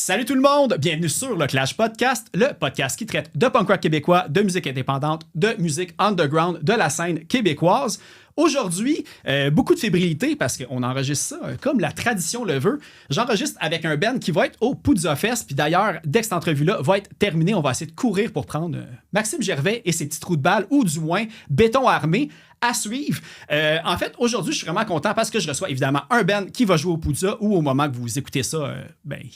Salut tout le monde, bienvenue sur le Clash Podcast, le podcast qui traite de punk rock québécois, de musique indépendante, de musique underground, de la scène québécoise. Aujourd'hui, beaucoup de fébrilité parce qu'on enregistre ça comme la tradition le veut. J'enregistre avec un band qui va être au Poudza Fest, puis d'ailleurs, dès que cette entrevue-là va être terminée, on va essayer de courir pour prendre Maxime Gervais et ses petits trous de balles, ou du moins Béton Armé, à suivre. En fait, aujourd'hui, je suis vraiment content parce que je reçois évidemment un band qui va jouer au Poudza, ou au moment que vous écoutez ça,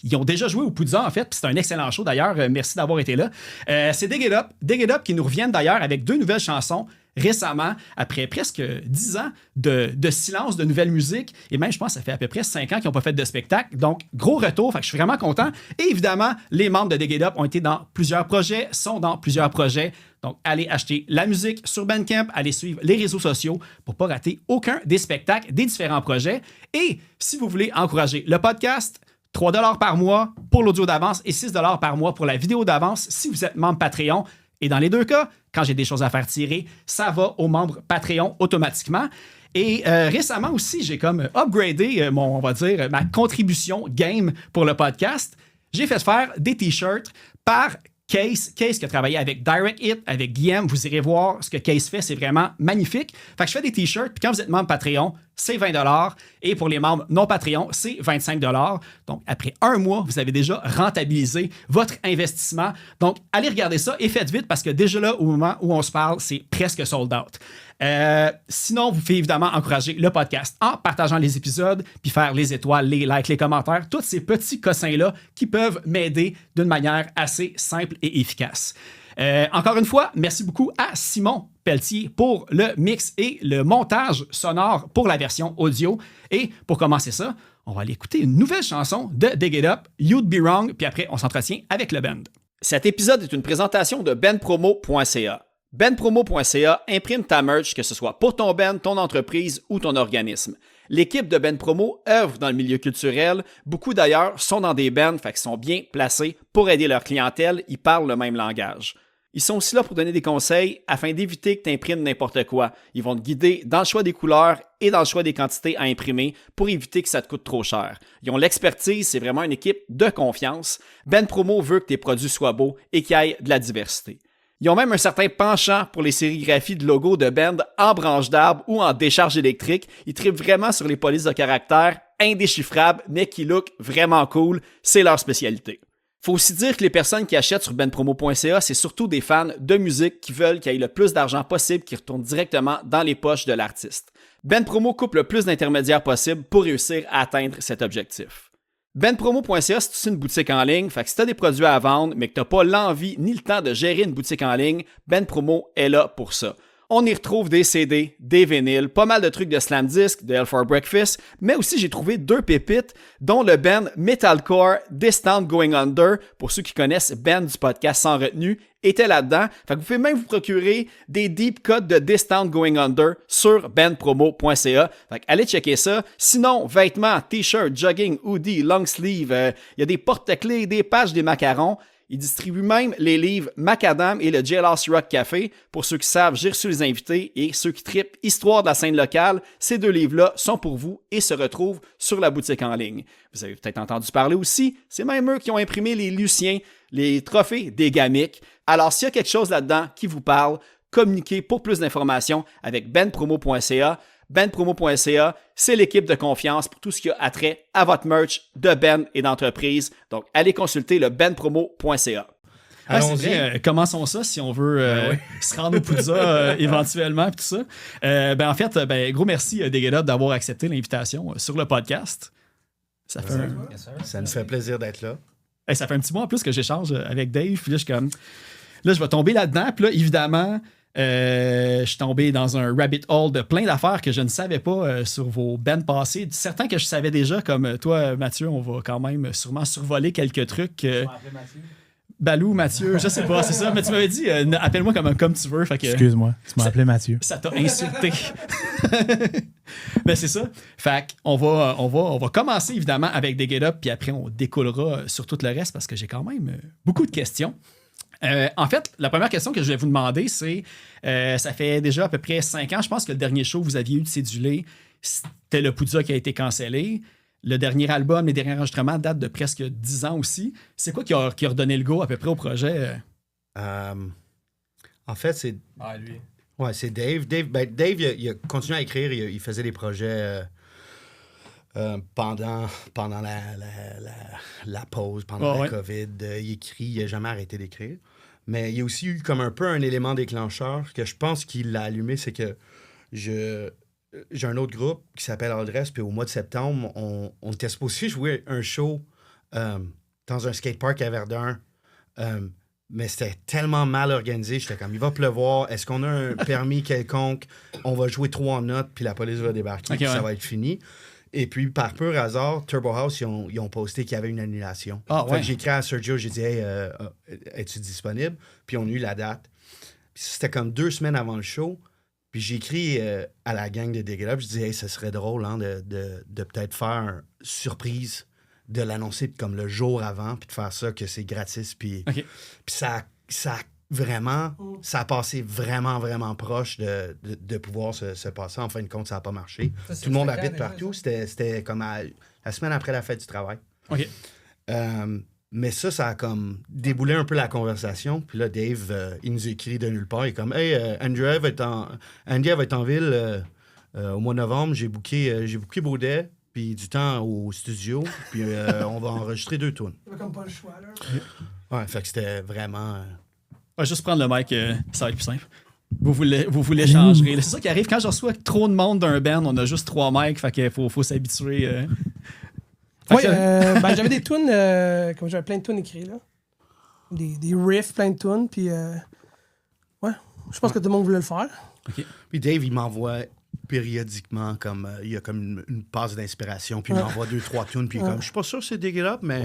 ils ont déjà joué au Poudza en fait, puis c'est un excellent show d'ailleurs. Merci d'avoir été là. C'est Dig It Up. Dig It Up qui nous reviennent d'ailleurs avec 2 nouvelles chansons récemment, après presque 10 ans de silence de nouvelle musique, et même je pense que ça fait à peu près 5 ans qu'ils n'ont pas fait de spectacle, donc gros retour, fait que je suis vraiment content. Et évidemment, les membres de Dig It Up ont été dans plusieurs projets, sont dans plusieurs projets, donc allez acheter la musique sur Bandcamp, allez suivre les réseaux sociaux pour ne pas rater aucun des spectacles des différents projets. Et si vous voulez encourager le podcast, 3$ par mois pour l'audio d'avance et 6$ par mois pour la vidéo d'avance si vous êtes membre Patreon. Et dans les deux cas, quand j'ai des choses à faire tirer, ça va aux membres Patreon automatiquement. Et récemment aussi, j'ai comme upgradé ma contribution game pour le podcast. J'ai fait faire des t-shirts par Case qui a travaillé avec Direct Hit, avec Guillaume. Vous irez voir ce que Case fait, c'est vraiment magnifique. Fait que je fais des t-shirts, puis quand vous êtes membre Patreon, c'est 20$. Et pour les membres non Patreon, c'est 25$. Donc, après un mois, vous avez déjà rentabilisé votre investissement. Donc, allez regarder ça et faites vite parce que déjà là, au moment où on se parle, c'est presque sold out. Sinon, vous pouvez évidemment encourager le podcast en partageant les épisodes, puis faire les étoiles, les likes, les commentaires, tous ces petits cossins-là qui peuvent m'aider d'une manière assez simple et efficace. Encore une fois, merci beaucoup à Simon Pelletier pour le mix et le montage sonore pour la version audio. Et pour commencer ça, on va aller écouter une nouvelle chanson de Dig It Up, You'd Be Wrong, puis après, on s'entretient avec le band. Cet épisode est une présentation de benpromo.ca. benpromo.ca imprime ta merch, que ce soit pour ton band, ton entreprise ou ton organisme. L'équipe de Ben Promo œuvre dans le milieu culturel. Beaucoup d'ailleurs sont dans des bands, fait qu'ils sont bien placés pour aider leur clientèle. Ils parlent le même langage. Ils sont aussi là pour donner des conseils afin d'éviter que tu imprimes n'importe quoi. Ils vont te guider dans le choix des couleurs et dans le choix des quantités à imprimer pour éviter que ça te coûte trop cher. Ils ont l'expertise, c'est vraiment une équipe de confiance. Ben Promo veut que tes produits soient beaux et qu'il y ait de la diversité. Ils ont même un certain penchant pour les sérigraphies de logos de band en branche d'arbre ou en décharge électrique. Ils trippent vraiment sur les polices de caractère indéchiffrables, mais qui look vraiment cool. C'est leur spécialité. Faut aussi dire que les personnes qui achètent sur benpromo.ca, c'est surtout des fans de musique qui veulent qu'il y ait le plus d'argent possible qui retourne directement dans les poches de l'artiste. Benpromo coupe le plus d'intermédiaires possible pour réussir à atteindre cet objectif. benpromo.ca, c'est aussi une boutique en ligne, fait que si tu as des produits à vendre, mais que tu n'as pas l'envie ni le temps de gérer une boutique en ligne, benpromo est là pour ça. On y retrouve des CD, des vinyles, pas mal de trucs de slam disc, de Hell for Breakfast, mais aussi j'ai trouvé 2 pépites, dont le band metalcore Distant Going Under, pour ceux qui connaissent band du podcast Sans Retenue, était là-dedans. Fait que vous pouvez même vous procurer des deep cuts de Distant Going Under sur benpromo.ca. Fait que allez checker ça. Sinon, vêtements, t-shirts, jogging, hoodie, long sleeve, il y a des porte-clés, des pages, des macarons. Ils distribuent même les livres Macadam et le Jailhouse Rock Café. Pour ceux qui savent, j'ai reçu les invités et ceux qui trippent Histoire de la scène locale. Ces 2 livres-là sont pour vous et se retrouvent sur la boutique en ligne. Vous avez peut-être entendu parler aussi, c'est même eux qui ont imprimé les Luciens, les trophées des Gamiques. Alors s'il y a quelque chose là-dedans qui vous parle, communiquez pour plus d'informations avec benpromo.ca. benpromo.ca, c'est l'équipe de confiance pour tout ce qui a attrait à votre merch de Ben et d'entreprise. Donc, allez consulter le benpromo.ca. Allons-y. Commençons ça si on veut se rendre au Poudza éventuellement et tout ça. En fait, gros merci Dig It Up d'avoir accepté l'invitation sur le podcast. Ça nous fait plaisir d'être là. Ça fait un petit mois en plus que j'échange avec Dave. Puis là, je vais tomber là-dedans. Puis là, évidemment, je suis tombé dans un rabbit hole de plein d'affaires que je ne savais pas sur vos bands passés. Certains que je savais déjà, comme toi, Mathieu, on va quand même sûrement survoler quelques trucs. Balou, Mathieu, je sais pas, c'est ça. Mais tu m'avais dit, appelle-moi comme tu veux. Fait que, excuse-moi, tu m'as appelé Mathieu. Ça t'a insulté. Mais c'est ça. Fait qu'on va commencer évidemment avec Dig It Up, puis après on découlera sur tout le reste parce que j'ai quand même beaucoup de questions. En fait, la première question que je vais vous demander, c'est ça fait déjà à peu près 5 ans, je pense que le dernier show que vous aviez eu de Cédulé, c'était le Poudza qui a été cancellé. le dernier album, les derniers enregistrements datent de presque 10 ans aussi. C'est quoi qui a redonné le go à peu près au projet? En fait, c'est... Ah, lui. Ouais, c'est Dave. Dave, il a continué à écrire. Il faisait des projets pendant la pause, pendant la COVID. Il écrit. Il n'a jamais arrêté d'écrire. Mais il y a aussi eu comme un peu un élément déclencheur que je pense qu'il l'a allumé. C'est que j'ai un autre groupe qui s'appelle Adresse. Puis au mois de septembre, on était supposé jouer un show dans un skatepark à Verdun. Mais c'était tellement mal organisé. J'étais comme, il va pleuvoir. Est-ce qu'on a un permis quelconque? On va jouer 3 notes, puis la police va débarquer, puis ça va être fini. Et puis, par pur hasard, Turbo House, ils ont posté qu'il y avait une annulation. Fait que j'ai écrit à Sergio, j'ai dit, hey, es-tu disponible? Puis on a eu la date. Puis c'était comme 2 semaines avant le show. Puis j'ai écrit à la gang de Dig It Up, je dis, hey, ce serait drôle hein, de peut-être faire une surprise, de l'annoncer comme le jour avant, puis de faire ça, que c'est gratis. Puis ça vraiment, ça a passé vraiment, vraiment proche de pouvoir se passer. En fin de compte, ça n'a pas marché. Tout le monde habite partout. C'était comme la semaine après la fête du travail. Mais ça a comme déboulé un peu la conversation. Puis là, Dave, il nous écrit de nulle part. Il est comme, hey, Andy va être en ville au mois de novembre. J'ai booké Baudet. Puis du temps au studio, puis on va enregistrer 2 tunes. Il n'y avait comme pas le choix, là. Ouais, fait que c'était vraiment... On va juste prendre le mic, ça va être plus simple. Vous voulez changer. C'est ça qui arrive quand je reçois trop de monde d'un band, on a juste 3 mics, fait qu'il faut s'habituer. Oui, j'avais des tunes, comme j'avais plein de tunes écrites, là. Des riffs, plein de tunes, puis ouais, je pense que tout le monde voulait le faire. Puis Dave, il m'envoie périodiquement, comme il y a comme une passe d'inspiration, puis il m'envoie 2-3 tunes, puis comme, je suis pas sûr que c'est Dig It Up, mais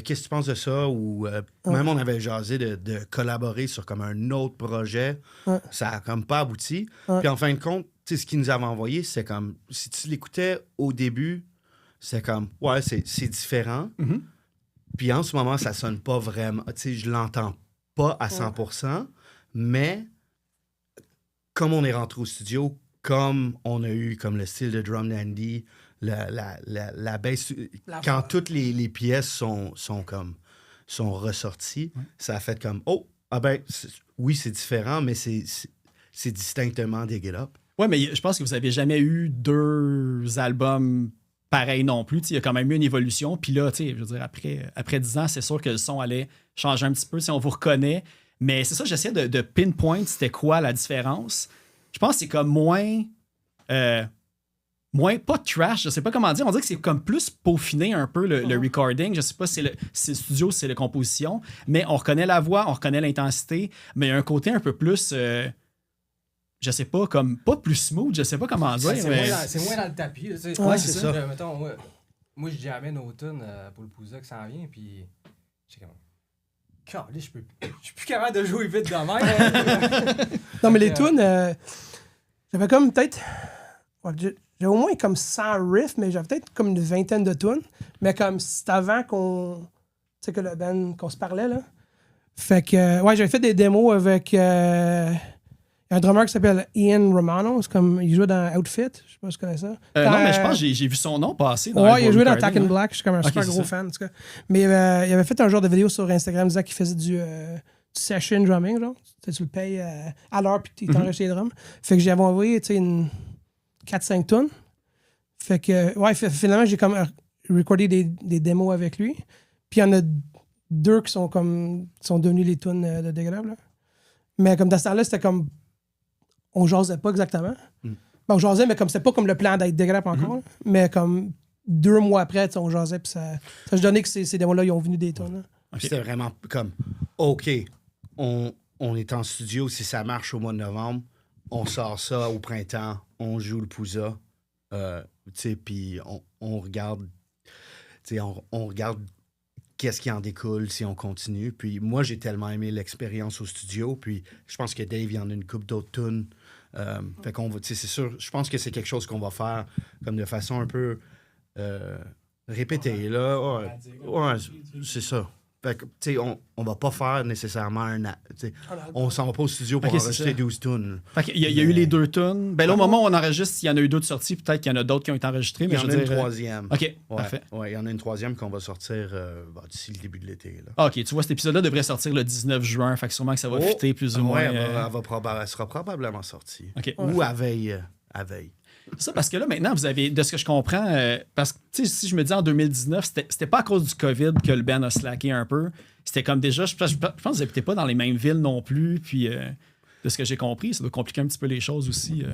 qu'est-ce que tu penses de ça? Ou même on avait jasé de collaborer sur comme un autre projet. Ça a comme pas abouti. Puis en fin de compte, ce qu'il nous avait envoyé, c'est comme, si tu l'écoutais au début, c'est comme, ouais, c'est différent. Puis en ce moment, ça sonne pas vraiment, tu sais, je l'entends pas à 100%, mais comme on est rentré au studio, comme on a eu comme le style de drum d'Andy, la bass, quand toutes les pièces sont ressorties, ça a fait comme, oui, c'est différent, mais c'est distinctement Dig It Up. Ouais, mais je pense que vous avez jamais eu 2 albums pareils non plus. Il y a quand même eu une évolution. Puis là, je veux dire, après 10 ans, c'est sûr que le son allait changer un petit peu. On vous reconnaît. Mais c'est ça, j'essaie de pinpoint c'était quoi la différence. Je pense que c'est comme moins pas trash, je sais pas comment dire. On dirait que c'est comme plus peaufiné un peu le recording. Je sais pas si c'est le studio, si c'est la composition, mais on reconnaît la voix, on reconnaît l'intensité, mais il y a un côté un peu plus, je sais pas, comme pas plus smooth, je sais pas comment dire. C'est moins dans le tapis. Là, ouais, c'est ça. Mettons, moi, je jammais nos tunes pour le Pouza qui s'en vient, puis j'étais comme... Je suis plus capable de jouer vite de même. Non, mais les tunes, j'avais comme peut-être... Ouais, j'avais au moins comme 100 riffs, mais j'avais peut-être comme une vingtaine de tunes. Mais comme c'était avant qu'on... Tu sais, que le band, qu'on se parlait, là. Fait que, ouais, j'avais fait des démos avec... un drummer qui s'appelle Ian Romano. C'est comme, il jouait dans Outfit. Je sais pas si tu connais ça. Non, mais je pense que j'ai vu son nom passer. Dans il a joué dans Attack and Black. Je suis comme un super gros fan. En tout cas. Mais il avait fait un genre de vidéo sur Instagram disant qu'il faisait du session drumming. Genre. Tu le payes à l'heure puis tu t'enregistres les drums. Fait que j'avais envoyé une 4-5 tonnes. Fait que, ouais, finalement, j'ai comme recordé des démos avec lui. Puis il y en a 2 qui sont devenus les tunes de Dig It Up. Mais comme dans ce temps-là, c'était comme. On jasait pas exactement. On jasait, mais comme c'était pas comme le plan d'être Dig It Up encore. Mais comme 2 mois après, on jasait, puis ça se donnait que ces démos-là, ils ont venu des tonnes. C'était vraiment comme, OK, on est en studio, si ça marche au mois de novembre, on sort ça au printemps, on joue le Pouza, puis on regarde, on regarde qu'est-ce qui en découle si on continue. Puis moi, j'ai tellement aimé l'expérience au studio, puis je pense que Dave, il y en a une couple d'autres tunes. Fait qu'on va, c'est sûr, je pense que c'est quelque chose qu'on va faire comme de façon un peu répétée, là. Ouais, c'est ça. Fait que, tu sais, on va pas faire nécessairement on s'en va pas au studio pour Ok, c'est enregistrer ça. 12 tunes. Fait qu'il y a eu les 2 tunes. Ben là, au moment où on enregistre, s'il y en a eu d'autres sorties, peut-être qu'il y en a d'autres qui ont été enregistrées. Il Mais y je en veux a une dire, troisième. OK, Ouais, parfait. ouais, il y en a une troisième qu'on va sortir d'ici le début de l'été. Là. Ah, OK, tu vois, cet épisode-là devrait sortir le 19 juin. Fait que sûrement que ça va fitter plus ou moins. Ouais, elle sera probablement sortie. OK. Ou à veille. C'est ça, parce que là, maintenant, vous avez, de ce que je comprends, parce que, tu sais, si je me dis en 2019, c'était pas à cause du COVID que le band a slacké un peu. C'était comme déjà, je pense que vous n'habitez pas dans les mêmes villes non plus, puis de ce que j'ai compris, ça doit compliquer un petit peu les choses aussi.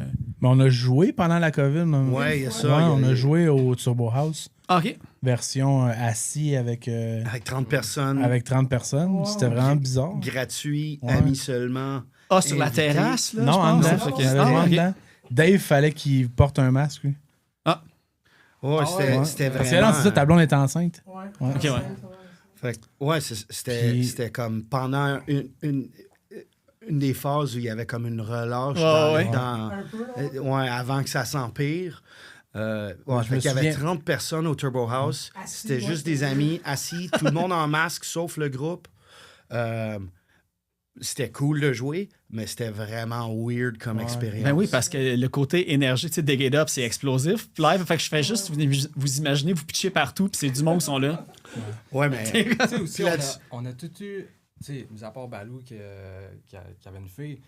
Mais on a joué pendant la COVID. Ouais, il y a ça. Ouais, on a joué au Turbo House, Ah, OK. version assis avec Avec 30 personnes. avec 30 personnes. Wow. C'était vraiment bizarre. Gratuit, Ouais. amis seulement. Ah, sur la Invité. terrasse, là, Non, je en pense. dedans. Ah, OK. Il y avait Ah, vraiment OK. dedans. Dave, fallait qu'il porte un masque, lui. Ouais, c'était Parce que vraiment. là, c'est ça, ta blonde est enceinte. Ouais. Ouais. Ok, ouais. Fait que, ouais, Puis- c'était comme pendant une des phases où il y avait comme une relâche Ouais. Un peu, là. ouais, avant que ça s'empire. Ouais, je fait me qu'il y avait souviens. 30 personnes au Turbo House. Assis, C'était ouais, juste c'est des vrai. amis assis, tout le monde en masque sauf le groupe. C'était cool de jouer, mais c'était vraiment weird comme expérience. Ben oui, parce que le côté énergie, tu sais, Dig It Up, c'est explosif. Puis live, fait que je fais juste, vous imaginez, vous pitchez partout, puis c'est du monde qui sont là. Ouais, mais. Tu sais, aussi, Là-dessus- on a tout eu, tu sais, mis à part Balou qui avait une fille,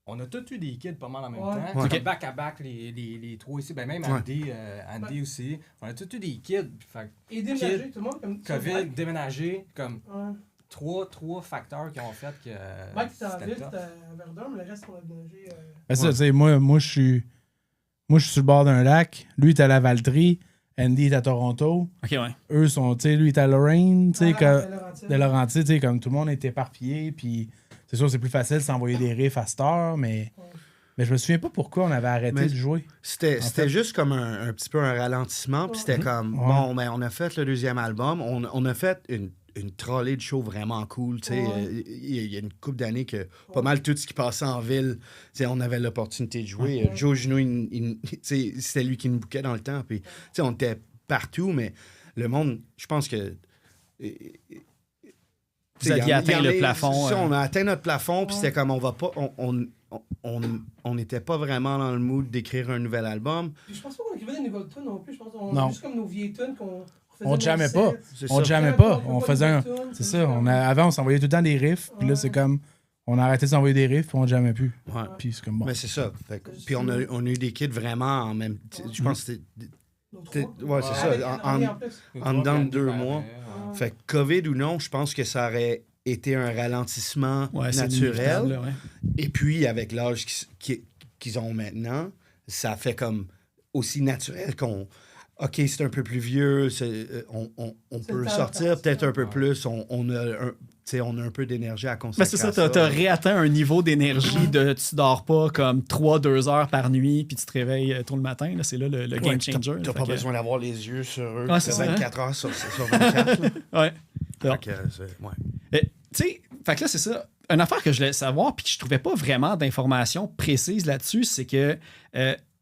on a tous eu des kids pas mal en même Ouais. temps. Ouais. Comme back-à-back, les trois ici. Ben même Ouais. Andy aussi. On a tous eu des kids. Fait Et déménager, tout le monde comme que COVID, déménager, comme Ouais. trois facteurs qui ont fait que. Mike, t'es en c'était ville, tough. t'es à Verdun, mais le reste, on a déménagé. Ben, ça, tu sais, moi, je suis sur le bord d'un lac. Lui, il est à la Valtrie. Andy est à Toronto. OK, ouais. Eux sont, tu sais, lui, il est à Lorraine. Tu sais, Laurentides. de Laurentides, tu sais, comme tout le monde est éparpillé. Puis c'est sûr, c'est plus facile de s'envoyer des riffs à cette heure, mais je me souviens pas pourquoi on avait arrêté Mais- de jouer. C'était fait- juste comme un petit peu un ralentissement. Puis c'était comme, Ouais. bon, ben, on a fait le deuxième album. On a fait une trolley de shows vraiment cool. Tu sais, Ouais. il y a une couple d'années que pas mal tout ce qui passait en ville, tu sais, on avait l'opportunité de jouer. Joe Genoux, tu sais, c'était lui qui nous bouquait dans le temps. Puis, tu sais, on était partout, mais le monde, je pense que... Vous aviez atteint le plafond, On a atteint notre plafond, puis Ouais. c'était comme, on va pas... On n'était pas vraiment dans le mood d'écrire un nouvel album. Puis je pense pas qu'on écrivait des nouvelles tunes non plus. Je pense qu'on Non. a juste comme nos vieilles tunes qu'on faisait. On nos jammait sets. pas. C'est On ça. jammait Ouais, pas. on On fait faisait pas un. de tunes, C'est c'est ça. comme- Avant, on s'envoyait tout le temps des riffs. Puis là, c'est comme. On a arrêté de s'envoyer des riffs, puis on jammait plus. Ouais. Puis c'est comme bon. Mais c'est ça. Fait que- puis on a eu des kids vraiment en même... Je pense que c'était... Nos T'es- trois. ouais, c'est Avec ça, Henri en- plus. en dedans de Andy, 2 ben, mois. ouais. Fait que COVID ou non, je pense que ça aurait été un ralentissement Ouais, c'est inévitable, naturel. là, ouais. Et puis, avec l'âge qu'ils ont maintenant, ça fait comme aussi naturel qu'on... OK, c'est un peu plus vieux, on C'est peut le temps sortir de peut-être un peu Ouais. plus, on a un peu d'énergie à Ben, consacrer c'est ça, à t'as réatteint un niveau d'énergie de tu dors pas comme 3-2 heures par nuit puis tu te réveilles tôt le matin. Là, c'est là le game Ouais, changer. T'as Fait pas que- besoin d'avoir les yeux sur eux Ouais, c'est ça, 24 heures sur 24. là. Ouais. Bon. Fait que, ouais. Tu sais, fait que là, c'est ça. Une affaire que je voulais savoir puis que je trouvais pas vraiment d'informations précises là-dessus, c'est que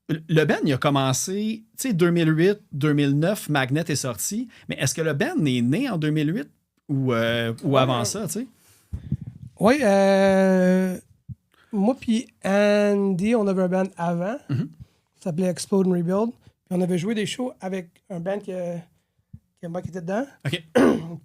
le band, il a commencé, tu sais, 2008, 2009, Magnet est sorti, mais est-ce que le band est né en 2008 ou avant ça, tu sais? Oui, moi puis Andy, on avait un band avant. Mhm. Ça s'appelait Explode and Rebuild. Puis on avait joué des shows avec un band qui moi qui était dedans. OK.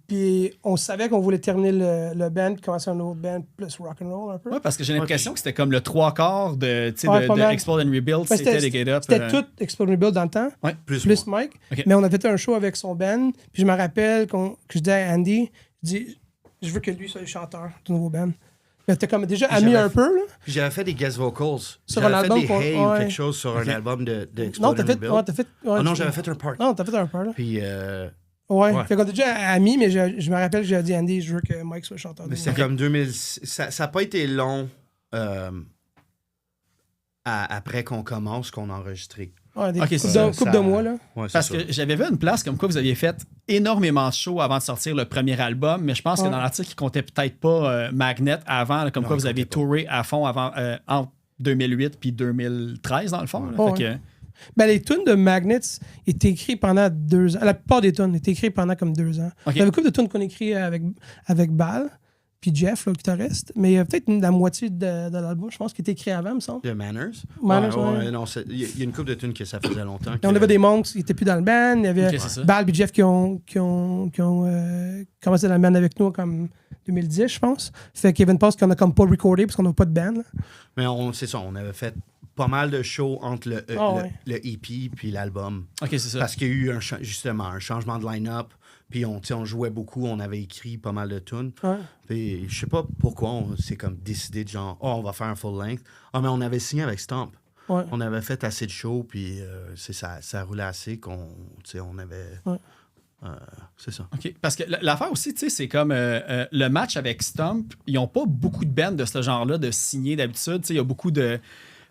Puis on savait qu'on voulait terminer le band puis commencer un autre band plus rock'n'roll un peu. Ouais, parce que j'ai l'impression que c'était comme le 3/4 de, tu sais, Ouais, pas de mal. Explode and Rebuild, Ben, c'était les Get Up. C'était tout Explode and Rebuild dans le temps, plus moi. Mike. OK. Mais on a fait un show avec son band. Puis je me rappelle que je disais à Andy, je dis, je veux que lui soit le chanteur du nouveau band. Mais t'es comme déjà Puis ami j'avais un peu, là. Puis j'avais fait des guest vocals. Sur J'avais un fait album des qu'on- Hey ou ouais. quelque chose sur Ok. un album de Non, Explode t'as and fait. Rebuild. Ouais, t'as fait. Ouais, Ah non, tu- j'avais fait un part. Non, t'as fait un peu, là. Puis Ouais. Ouais. Fait qu'on était déjà amis, mais je me rappelle que j'ai dit à Andy, je veux que Mike soit chanteur. mais du c'était nouveau. comme 2006. Ça n'a pas été long après qu'on commence qu'on a enregistré. Ouais, des Ok, c'est coupes ça, de, couple de mois, là. Ouais, c'est Parce ça. que j'avais vu une place comme quoi vous aviez fait énormément de shows avant de sortir le premier album, mais je pense que Ouais. dans l'article, il comptait peut-être pas Magnet avant, là, comme Non, quoi il vous avez comptait pas. touré à fond avant, entre 2008 puis 2013, dans le fond. là. Ouais. Fait que Ben, les tunes de Magnets étaient écrites pendant 2 ans. La plupart des tunes étaient écrites pendant comme 2 ans. Ok. Il y avait beaucoup de tunes qu'on écrit avec Bal, puis Jeff, le guitariste. Mais il y a peut-être la moitié de l'album, je pense, qui était écrit avant, me semble. De Manners? Manners, ouais. Non, il y a une couple de tunes que ça faisait longtemps. Et on avait des Monks qui n'étaient plus dans le band. Il y avait Ok, c'est ça. Bal et Jeff qui ont commencé dans le band avec nous comme 2010, je pense. Fait qu'il y avait une pause qu'on a comme pas recordé parce qu'on n'a pas de band. Là. Mais c'est ça, on avait fait pas mal de shows entre le EP puis l'album. OK, c'est ça. Parce qu'il y a eu justement un changement de line-up. Puis on jouait beaucoup, on avait écrit pas mal de tunes. Ouais. Puis je sais pas pourquoi on s'est comme décidé de genre, on va faire un full length. Mais on avait signé avec Stomp. Ouais. On avait fait assez de shows, puis ça roulait assez on avait. Ouais. C'est ça. OK. Parce que l'affaire aussi, tu sais, c'est comme le match avec Stomp, ils n'ont pas beaucoup de bands de ce genre-là de signer d'habitude. Tu sais, il y a beaucoup de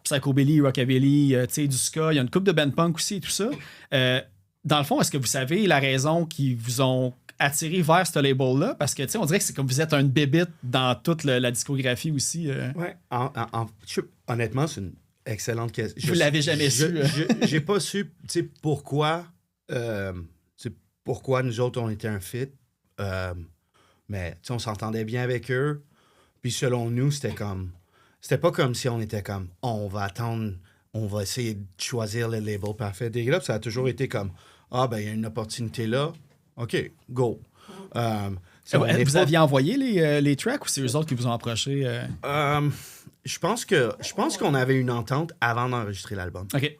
psychobilly, rockabilly, tu sais, du ska. Il y a une couple de band punk aussi et tout ça. Dans le fond, est-ce que vous savez la raison qui vous ont attiré vers ce label-là? Parce que, tu sais, on dirait que c'est comme vous êtes un bébite dans toute la discographie aussi. Ouais. Honnêtement, c'est une excellente question. Vous l'avez jamais su. J'ai pas su, tu sais, pourquoi nous autres, on était un fit. Mais, tu sais, on s'entendait bien avec eux. Puis selon nous, c'était pas comme si on était comme, on va attendre, on va essayer de choisir le label parfait. Des Globe, ça a toujours été comme, il y a une opportunité là. OK, go. Vous aviez envoyé les tracks ou c'est eux autres qui vous ont approché? Je pense qu'on avait une entente avant d'enregistrer l'album. OK.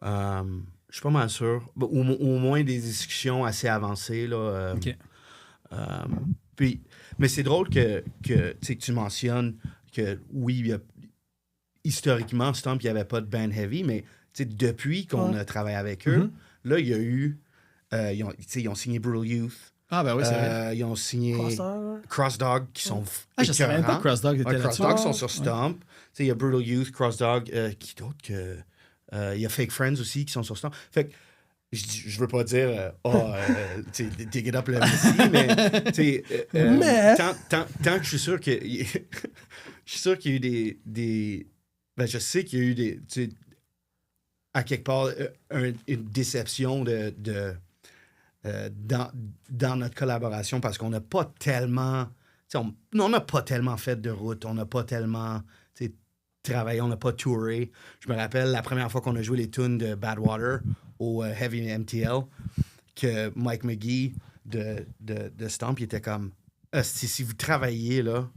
Je suis pas mal sûr. Au moins des discussions assez avancées. Là, OK. Mais c'est drôle que tu mentionnes que oui, historiquement, Stomp, il n'y avait pas de band heavy, mais depuis qu'on a travaillé avec eux, là, il y a eu. Ils ont signé Brutal Youth. Ah, ben oui, c'est vrai. Ils ont signé Cross Dog, qui sont. Je savais même pas que Cross Dog était Cross là-dessus. Dog sont sur Stomp. Il y a Brutal Youth, Cross Dog, qui d'autre que. Il y a Fake Friends aussi qui sont sur Stomp. Fait que je veux pas dire dig it up le Messi, mais tant que je suis sûr que je suis sûr qu'il y a eu des je sais qu'il y a eu des à quelque part une déception dans notre collaboration parce qu'on n'a pas tellement on n'a pas tellement fait de route, on n'a pas tellement travaillé, on n'a pas touré. Je me rappelle la première fois qu'on a joué les tunes de Badwater au Heavy MTL, que Mike McGee de Stomp, il était comme si vous travailliez là,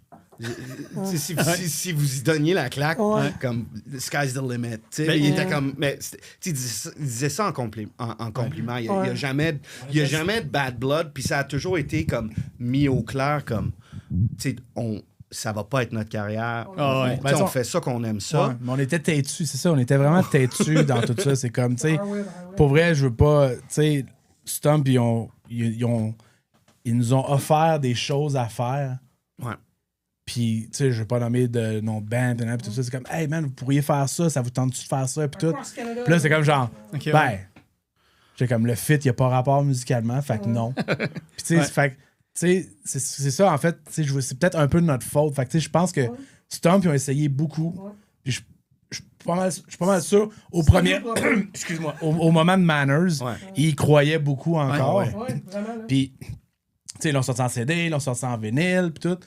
si vous y donniez la claque, comme the sky's the limit. Il était comme, mais il disait ça en compliment. Il n'y a jamais de bad blood, puis ça a toujours été comme mis au clair comme, ça va pas être notre carrière. On fait ça qu'on aime ça. Ouais, mais on était têtus, c'est ça. On était vraiment têtus dans tout ça. C'est comme, tu sais, pour vrai, je veux pas, tu sais, Stomp, ils nous ont offert des choses à faire. Ouais. Puis, tu sais, je veux pas nommer de nom de band, puis tout ça. C'est comme, hey man, vous pourriez faire ça vous tente-tu de faire ça, puis tout. Puis là, c'est comme genre, j'ai comme le fit, il a pas rapport musicalement, fait que non. Puis, tu sais, fait que, tu sais, c'est ça, en fait, c'est peut-être un peu de notre faute. Fait que, tu sais, je pense que Stomp, ils ont essayé beaucoup. Puis je suis pas mal sûr, au premier. Excuse-moi, au moment de Manners, ils y croyaient beaucoup encore. Puis, tu sais, ils l'ont sorti en CD, ils l'ont sorti en vinyle, puis tout.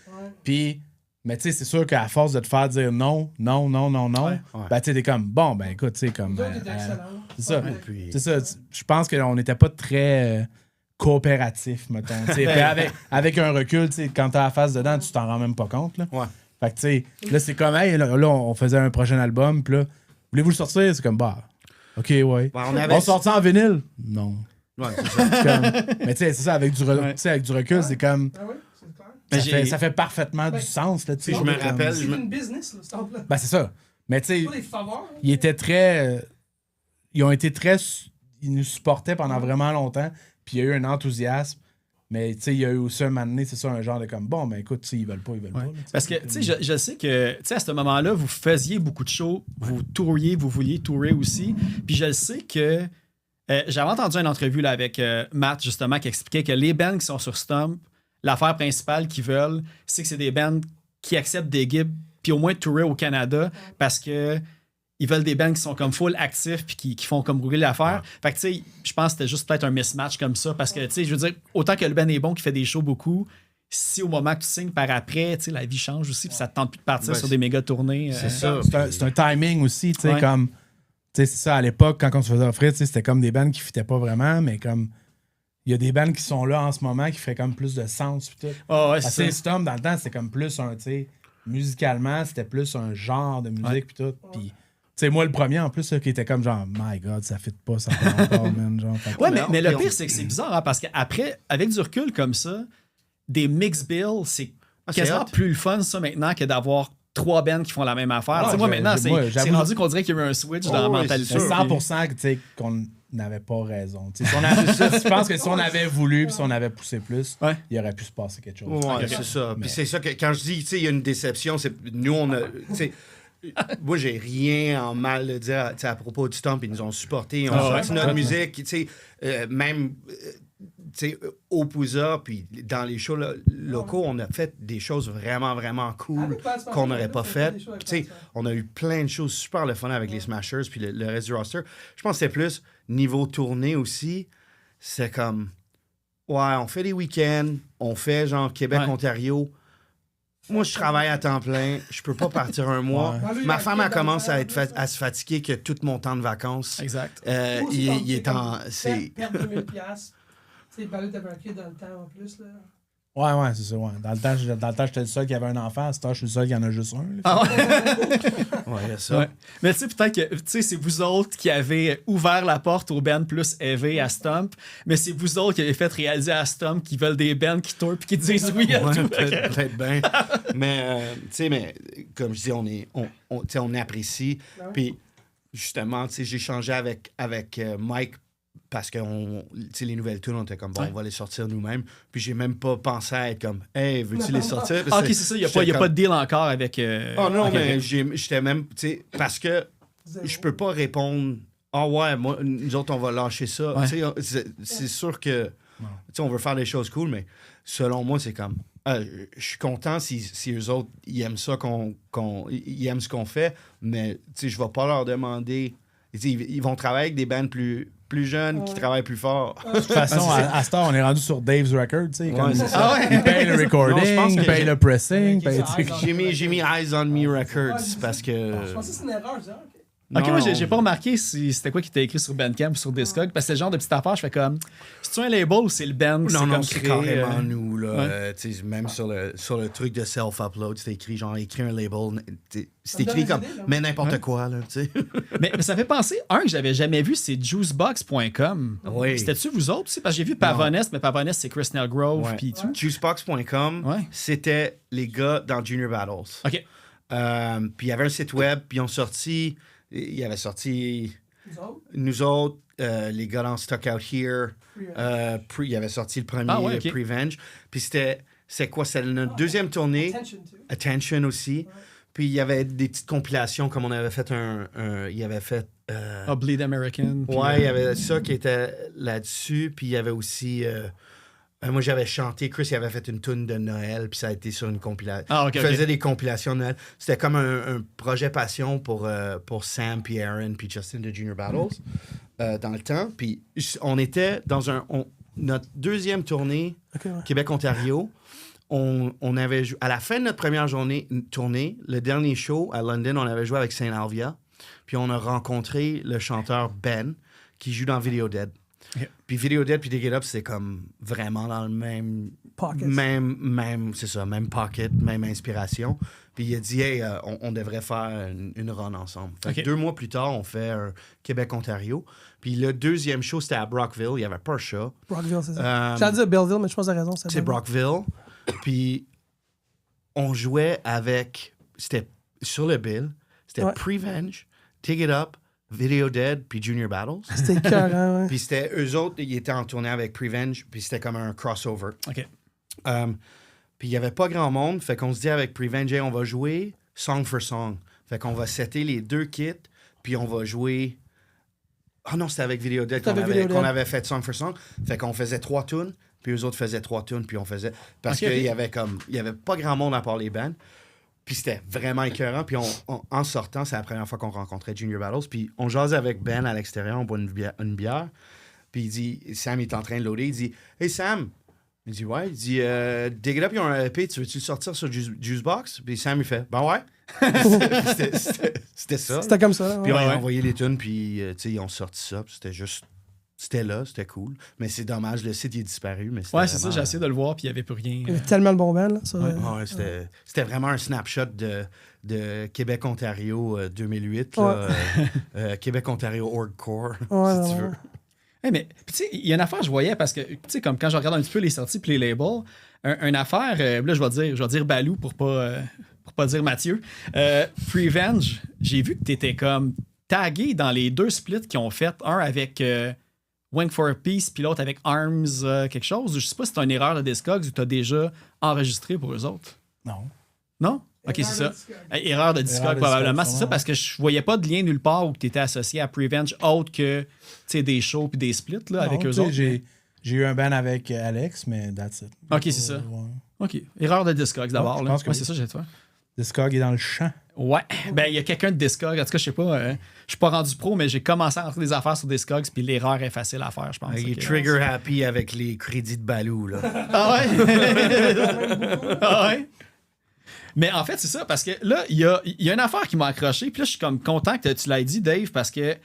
Puis, mais tu sais, c'est sûr qu'à force de te faire dire non, ben tu sais, t'es comme, bon, ben écoute, tu sais, comme. C'est ça. C'est ça. Je pense qu'on n'était pas très coopératif, mettons. Puis avec un recul, tu sais, quand t'as la face dedans, tu t'en rends même pas compte. Là. Ouais. Fait que, tu sais, là, c'est comme, hey, là, on faisait un prochain album, puis là, voulez-vous le sortir? C'est comme, OK, ouais. On sortit en vinyle? Non. Ouais, c'est ça. Mais tu sais, c'est ça, avec du recul, c'est comme. Ça fait parfaitement du sens. Là, je me rappelle. C'est une business, là, ce là. Ben, c'est ça. Mais tu sais, ils étaient très. Ils ont été très. Ils nous supportaient pendant vraiment longtemps. Puis il y a eu un enthousiasme. Mais tu sais, il y a eu aussi un moment donné, c'est ça, un genre de comme, bon, ben écoute, ils veulent pas. Là, parce que, tu sais, je sais que, tu sais, à ce moment-là, vous faisiez beaucoup de shows, vous touriez, vous vouliez tourer aussi. Puis je sais que. J'avais entendu une entrevue là, avec Matt, justement, qui expliquait que les bands qui sont sur Stomp, l'affaire principale qu'ils veulent, c'est que c'est des bands qui acceptent des gigs, puis au moins de tourer au Canada, parce que ils veulent des bands qui sont comme full actifs puis qui font comme rouler l'affaire. Fait que, tu sais, je pense que c'était juste peut-être un mismatch comme ça parce que, tu sais, je veux dire, autant que le band est bon, qui fait des shows beaucoup, si au moment que tu signes par après, tu sais, la vie change aussi puis ça te tente plus de partir sur des méga tournées. C'est ça. C'est un timing aussi, tu sais, comme... Tu sais, c'est ça, à l'époque, quand on se faisait offrir, tu sais, c'était comme des bands qui fitaient pas vraiment, mais comme... Il y a des bands qui sont là en ce moment qui feraient comme plus de sens pis tout. Oh, ouais, c'est Stomp, dans le temps, c'était comme plus un, tu sais... Musicalement, c'était plus un genre de musique pis tout. Puis, tu sais, moi, le premier, en plus, là, qui était comme genre, my God, ça fit pas, ça fait encore, man. Genre, ouais, mais le pire, c'est que c'est bizarre, hein, parce qu'après, avec du recul comme ça, des mix bills, c'est quasiment plus le fun, ça, maintenant, que d'avoir 3 bands qui font la même affaire. Ah, moi, maintenant, c'est rendu qu'on dirait qu'il y a eu un switch dans la mentalité. 100% que, tu sais, qu'on n'avait pas raison. Si je pense que si on avait voulu puis si on avait poussé plus, il aurait pu se passer quelque chose. Ouais, c'est ça. Puis c'est ça que quand je dis, tu sais, il y a une déception, c'est nous, on a. Moi, j'ai rien en mal de dire à propos du Stomp. Ils nous ont supportés, ils ont sorti notre musique. Tu sais, même au Pouza, puis dans les shows locaux, on a fait des choses vraiment, vraiment cool qu'on n'aurait pas faites. Puis, tu sais, on a eu plein de choses super le fun avec les Smashers, puis le reste du roster. Je pense que c'était plus niveau tournée aussi. C'est comme, ouais, on fait des week-ends, on fait genre Québec-Ontario. Moi, je travaille à temps plein. Je peux pas partir un mois. Ma femme, elle commence à se fatiguer que tout mon temps de vacances. Exact. Il est en... Perdre 2000$. C'est le balai de banquier dans le temps en plus, là. Ouais, c'est ça, ouais. Dans le temps, j'étais le seul qui avait un enfant. À ce temps, je suis le seul qui en a juste un. Ah ouais? Ouais, il y a ça. Ouais. Mais tu sais, peut-être que c'est vous autres qui avez ouvert la porte aux bands plus élevés à Stomp, mais c'est vous autres qui avez fait réaliser à Stomp qu'ils veulent des bands qui tournent et qui disent oui à tout. Peut-être bien. Mais, tu sais, mais comme je dis, on apprécie. Puis, justement, tu sais, j'ai changé avec Mike parce que les nouvelles tunes, on était comme, bon, on va les sortir nous-mêmes. Puis j'ai même pas pensé à être comme, hey, veux-tu les sortir? OK, c'est ça, il n'y a pas de deal encore avec... Oh non, mais j'étais même, tu sais, parce que je peux pas répondre, ouais, moi, nous autres, on va lâcher ça. Ouais. Tu sais, c'est sûr que, tu sais, on veut faire des choses cool, mais selon moi, c'est comme, je suis content si eux autres, ils aiment ça, ils aiment ce qu'on fait, mais, tu sais, je vais pas leur demander, ils vont travailler avec des bands plus jeunes qui travaillent plus fort. De toute façon, à ce temps, on est rendu sur Dave's Record, tu sais. Ouais, c'est ça. Il paye le recording, il paye le pressing. J'ai mis Eyes on Me Records parce que... Je pensais que c'est une erreur, ça. OK, moi, j'ai pas remarqué si c'était quoi qui était écrit sur Bandcamp ou sur Discog, parce que c'est le genre de petite affaire, je fais comme, c'est-tu un label ou c'est le band? Non, c'est carrément nous, là. Ouais. Même sur le truc de self-upload, c'était écrit, genre, écrit un label. C'est écrit comme, mais n'importe quoi, là, tu sais. mais ça fait penser, un que j'avais jamais vu, c'est juicebox.com. Oui. C'était-tu vous autres aussi? Parce que j'ai vu Pavonest, mais Pavonest, c'est Chris Nelgrove, Ouais. puis tout. Juicebox.com, c'était les gars dans Junior Battles. OK. Puis il y avait un site web, puis ils ont sorti... Il avait sorti nous autres, les gars dans Stuck Out Here. Il avait sorti le premier, Prevenge. Puis c'est quoi? C'était notre deuxième tournée. Attention aussi. Ouais. Puis il y avait des petites compilations, comme on avait fait il avait fait... Bleed American. Ouais, il y avait ça qui était là-dessus. Puis il y avait aussi... moi, j'avais chanté. Chris, il avait fait une tune de Noël, puis ça a été sur une compilation. Il faisait des compilations de Noël. C'était comme un projet passion pour Sam, puis Aaron, puis Justin de Junior Battles dans le temps. Puis on était dans notre deuxième tournée, Québec-Ontario. On avait à la fin de notre première tournée, le dernier show à London, on avait joué avec Saint Alvia. Puis on a rencontré le chanteur Ben, qui joue dans Video Dead. Okay. Puis Video Dead puis Dig It Up, c'est comme vraiment dans le même pocket, même pocket, même inspiration. Puis il a dit, hey, on devrait faire une run ensemble. Fait que 2 mois plus tard, on fait un Québec-Ontario. Puis le deuxième show, c'était à Brockville. Il y avait pas un chat. Brockville, c'est ça. J'allais dire Belleville, mais je pense que t'as raison. C'est Brockville. Puis on jouait avec... C'était sur le bill. C'était Prevenge, Dig It Up, Video Dead puis Junior Battles. C'était écœurant, ouais. Puis c'était eux autres, ils étaient en tournée avec Prevenge, puis c'était comme un crossover. OK. Puis il n'y avait pas grand monde, fait qu'on se dit avec Prevenge, hey, on va jouer song for song. Fait qu'on va setter les 2 kits, puis on va jouer... Ah non, c'était avec Video Dead qu'on avait fait song for song. Fait qu'on faisait 3 tunes, puis eux autres faisaient 3 tunes, puis on faisait... Parce qu'il y avait pas grand monde à part les bands. Puis c'était vraiment écœurant. Puis en sortant, c'est la première fois qu'on rencontrait Junior Battles. Puis on jasait avec Ben à l'extérieur, on boit une bière. Puis il dit, Sam il est en train de loader, il dit « Hey Sam! » Il dit « Ouais. » Il dit « Dig It Up, ils ont un EP, tu veux-tu sortir sur Juicebox? » Puis Sam il fait « Ben ouais. » C'était ça. C'était comme ça. Puis on a envoyé les tunes, puis ils ont sorti ça. Puis c'était juste... C'était là, c'était cool. Mais c'est dommage, le site il est disparu. Mais ouais, c'est ça, j'ai essayé de le voir, puis il n'y avait plus rien. Il y avait tellement de bons bands, là. C'était vraiment un snapshot de Québec-Ontario 2008. Là, Québec-Ontario Hardcore, si tu veux. Hey, mais tu sais, il y a une affaire que je voyais parce que, tu sais, comme quand je regarde un petit peu les sorties puis les labels, une affaire, là, je vais dire Balou pour pas dire Mathieu. Prevenge, j'ai vu que tu étais comme tagué dans les 2 splits qu'ils ont fait, un avec Wing for a Peace puis l'autre avec Arms quelque chose. Je sais pas si c'est une erreur de Discogs ou tu as déjà enregistré pour eux autres. Non. Non? Ok, c'est ça. Erreur de Discog, probablement. C'est ça, parce que je voyais pas de lien nulle part où tu étais associé à Prevenge autre que des shows puis des splits là, avec eux autres. J'ai eu un band avec Alex, mais that's it. Ok, c'est ça. Ok. Erreur de Discog d'abord. Je pense que c'est ça, j'ai fait. Discog est dans le champ. Ouais. Ben, il y a quelqu'un de Discog. En tout cas, je sais pas. Je suis pas rendu pro, mais j'ai commencé à rentrer des affaires sur Discogs, puis l'erreur est facile à faire, je pense. Il est trigger happy avec les crédits de Balou, là. Ah ouais? Ah ouais? Mais en fait, c'est ça, parce que là, il y a une affaire qui m'a accroché, puis là, je suis comme content que tu l'aies dit, Dave, parce que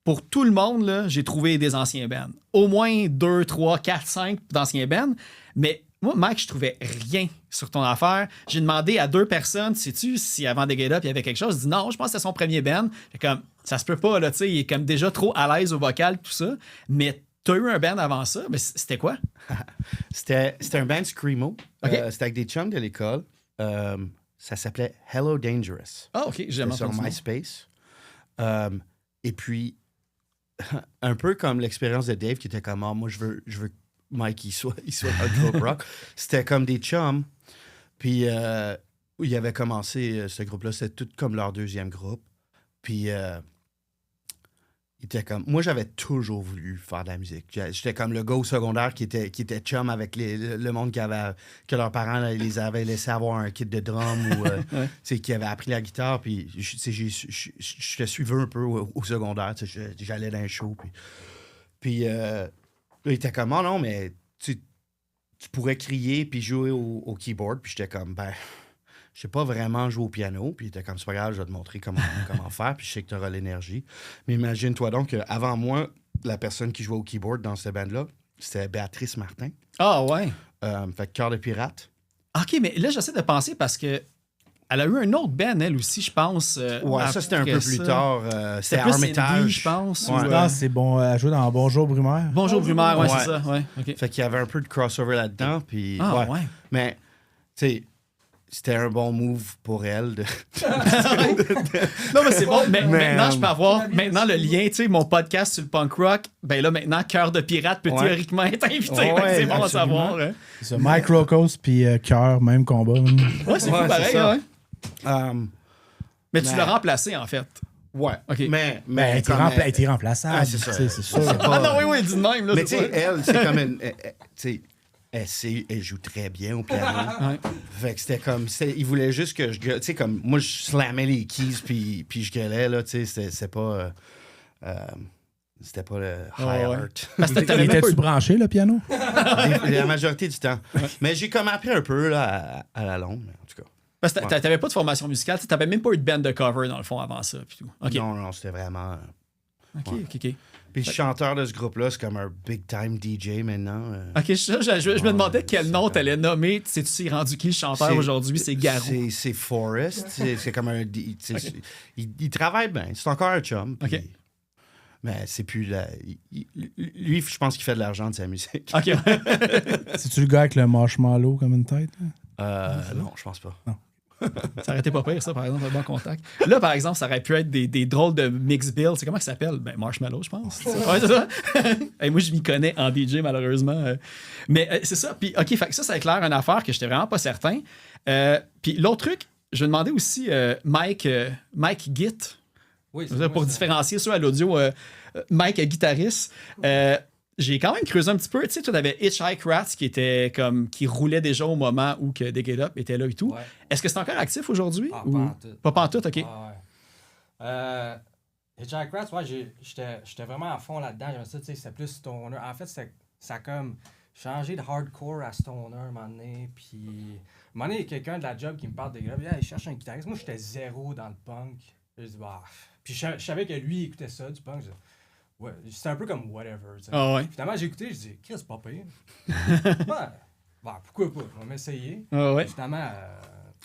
pour tout le monde, là, j'ai trouvé des anciens bands. Au moins 2, 3, 4, 5 d'anciens bands, mais moi, Mike, je trouvais rien sur ton affaire. J'ai demandé à 2 personnes, sais-tu, si avant de Get Up, il y avait quelque chose. Je dis non, je pense que c'était son premier band. Fait comme, ça se peut pas, là, tu sais, il est comme déjà trop à l'aise au vocal, tout ça. Mais t'as eu un band avant ça, mais c'était quoi? C'était un band Screamo. Okay. C'était avec des chums de l'école. Ça s'appelait Hello Dangerous. Ah, OK, j'aime sur MySpace. Et puis, un peu comme l'expérience de Dave qui était comme, moi, je veux que Mike il soit dans le groupe rock. C'était comme des chums. Puis, il avait commencé ce groupe-là, c'était tout comme leur 2e groupe. Puis, il était comme... Moi, j'avais toujours voulu faire de la musique. J'étais comme le gars au secondaire qui était chum avec le monde que leurs parents là, les avaient laissé avoir un kit de drum ou qui avait appris la guitare. Puis je te suivais un peu au secondaire. J'allais dans un show. Puis là, il était comme, oh non, mais tu pourrais crier puis jouer au keyboard. Puis j'étais comme, je sais pas vraiment jouer au piano. Puis il était comme, c'est pas grave, je vais te montrer comment faire. Puis je sais que tu auras l'énergie. Mais imagine-toi donc qu'avant moi, la personne qui jouait au keyboard dans cette band-là, c'était Béatrice Martin. Ah ouais? Fait que Cœur de pirate. OK, mais là, j'essaie de penser parce que elle a eu un autre band, elle aussi, je pense. Ça, c'était un peu plus tard. C'était Armitage. Indie, je pense. Ouais. C'est bon à jouer dans Bonjour Brumaire. Bonjour Brumaire, ouais, c'est ça. Ouais, okay. Fait qu'il y avait un peu de crossover là-dedans. Puis, ouais. Mais, tu sais, c'était un bon move pour elle. Non, mais c'est bon. Mais maintenant, je peux avoir maintenant le lien, tu sais, mon podcast sur le punk rock. Ben là, maintenant, Cœur de pirate peut théoriquement être invité. C'est bon à savoir. Hein. C'est ça. Mike Rocos puis Cœur, même combat. Ouais, c'est fou pareil. Ça. Ouais. Mais tu l'as remplacé, en fait. Ouais. Okay. Mais elle était remplaçable. C'est ça. C'est sûr. Ah non, oui, dis de même. Là, mais tu sais, elle, c'est comme une... Tu sais, elle joue très bien au piano. Ouais. Fait que c'était comme... Il voulait juste que je gueule. Tu sais, comme... Moi, je slammais les keys puis je gueulais, là. Tu sais, c'était pas... c'était pas le high art. Étais-tu branché, le piano? La majorité du temps. Ouais. Mais j'ai comme appris un peu, là, à la longue, en tout cas. Parce que t'avais pas de formation musicale. T'avais même pas eu de band de cover, dans le fond, avant ça. Puis tout. Okay. Non, c'était vraiment... OK. Puis le chanteur de ce groupe-là, c'est comme un big-time DJ maintenant. OK, je me demandais quel nom t'allais nommer. Sais-tu s'est rendu qui le chanteur aujourd'hui? C'est Garou. C'est Forrest. C'est comme un... Il travaille bien. C'est encore un chum. Puis, OK. Mais c'est plus... Lui, je pense qu'il fait de l'argent de sa musique. OK. C'est-tu le gars avec le marshmallow comme une tête? Non, je pense pas. Non. Ça aurait été pas pire, ça, par exemple, un bon contact. Là, par exemple, ça aurait pu être des drôles de mix build. C'est comment ça s'appelle? Ben, Marshmallow, je pense. Ouais, c'est ça. Et moi, je m'y connais en DJ, malheureusement. Mais c'est ça. Puis, OK, fait que ça éclaire une affaire que j'étais vraiment pas certain. Puis, l'autre truc, je demandais aussi Mike Git. Oui, pour différencier ça à l'audio. Mike, guitariste. j'ai quand même creusé un petit peu. Tu sais, tu avais Hitchhike Rats qui roulait déjà au moment où que Dig It Up était là et tout. Ouais. Est-ce que c'est encore actif aujourd'hui? Ah, ou... pas en tout. Pas pantoute, OK. Ah, ouais. Hitchhike Rats, ouais, j'étais vraiment à fond là-dedans. J'aimais ça, tu sais, c'était plus stoner. En fait, ça a comme changé de hardcore à stoner un moment donné. Puis, un moment donné, il y a quelqu'un de la job qui me parle de gars. Il cherche un guitariste. Moi, j'étais zéro dans le punk. Je dis, bah. Puis, je savais que lui, il écoutait ça, du punk. Ouais, c'était un peu comme whatever. Tu sais. Ah ouais. Finalement, j'ai écouté, je dis, Chris, c'est pas pire. Ouais, pourquoi pas? On va m'essayer. Ah ouais. Finalement,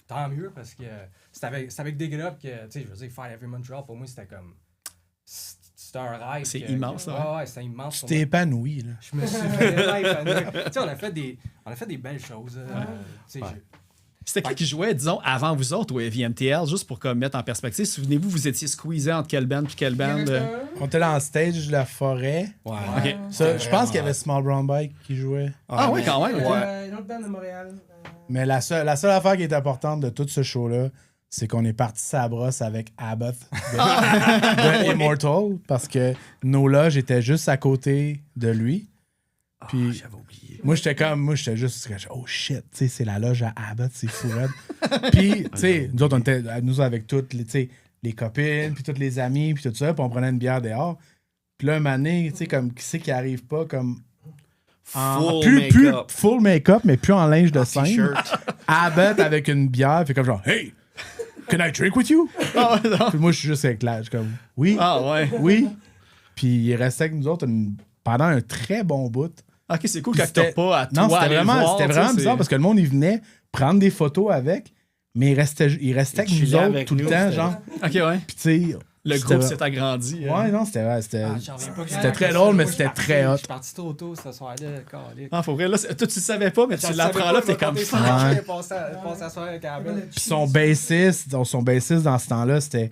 tant mieux parce que c'est avec Dig It Up que, tu sais, je veux dire, Fight Every Montreal, pour moi, c'était comme. C'était un rêve. C'est immense, ça. Ouais, c'était immense. Tu t'es épanoui, là. Je me suis vraiment épanoui. Tu sais, on a fait des belles choses. Tu sais, C'était qui jouait, disons, avant vous autres au MTL, juste pour comme, mettre en perspective? Souvenez-vous, vous étiez squeezés entre quelle band puis quelle band? On était dans le stage de la forêt. Ouais. OK. Ça, je pense qu'il y avait Small Brown Bike qui jouait. Ah oui, quand même. Une autre band de Montréal. Mais la seule affaire qui est importante de tout ce show-là, c'est qu'on est parti sa brosse avec Abbott de Immortal parce que nos loges étaient juste à côté de lui. Puis J'avais oublié. moi, j'étais juste, oh shit, tu sais, c'est la loge à Abbott, c'est fou, raide. Puis, tu sais, nous autres, on était, nous avec toutes les, tu sais, les copines, puis tous les amis, puis tout ça, puis on prenait une bière dehors. Puis là, un moment donné, tu sais, comme, qui c'est qui arrive pas, comme. Plus full make-up, mais plus en linge de scène. T-shirt. Abbott avec une bière, fait comme genre, hey, can I drink with you? Puis moi, je suis juste avec l'âge, je suis comme, oui, Ah ouais. oui. Puis il restait avec nous autres pendant un très bon bout. OK, c'est cool Puis quand t'as pas à toi non, c'était aller vraiment, voir, c'était tu sais, vraiment bizarre parce que le monde, il venait prendre des photos avec, mais il restait avec nous chillait autres avec tout le nous, temps, c'était- genre. OK, ouais. Puis tu sais, Le groupe s'est agrandi. Ouais, non, c'était j'en reviens pas que c'était très drôle, mais c'était très hot. Je suis parti trop tôt ce soir-là, câlé. Ah, faut vrai, là, toi, tu le savais pas, mais tu l'apprends là, t'es comme... Ouais. Passer à soir avec Abel. Puis son bassiste dans ce temps-là, c'était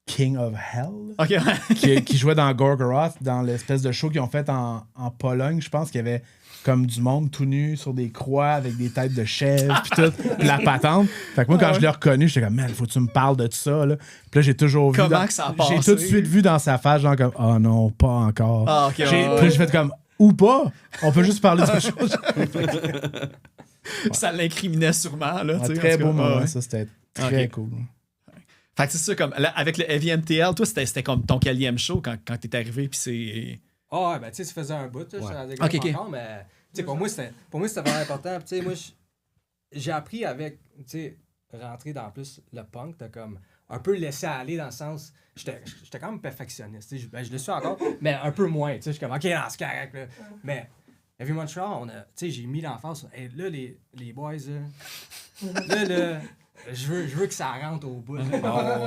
King of Hell, OK, ouais. qui jouait dans Gorgoroth, dans l'espèce de show qu'ils ont fait en Pologne. Je pense qu'il y avait comme du monde tout nu sur des croix avec des têtes de chèvres puis tout, puis la patente. Fait que moi, quand je l'ai reconnu, j'étais comme, man, faut que tu me parles de ça, là. Puis là, j'ai toujours vu... Comment que ça a passé? J'ai tout de suite vu dans sa face, genre comme, oh non, pas encore. Ah, OK, Puis ouais. là, j'ai fait comme, ou pas, on peut juste parler de chose. Ça l'incriminait sûrement, là. Un tu sais, très en tout beau cas, moment, ouais. ça, c'était très Ok. cool. Fait que c'est ça, comme, là, avec le Heavy MTL, toi, c'était comme ton quatrième show quand t'es arrivé, puis c'est... Ah ouais, ben tu sais, ça faisait un bout, là, Ouais. j'étais Ok, ok. encore, mais tu sais, pour moi, c'était vraiment important. Puis, tu sais, moi, j'ai appris avec, tu sais, rentrer dans plus le punk, t'as comme un peu laissé aller dans le sens, j'étais quand même perfectionniste, tu sais, je le suis encore, mais un peu moins, tu sais, je suis comme, ok, non, c'est correct, là. Mais Heavy Montreal, tu sais, j'ai mis l'emphase, hey, là, les boys, là, je veux que ça rentre au bout. Tu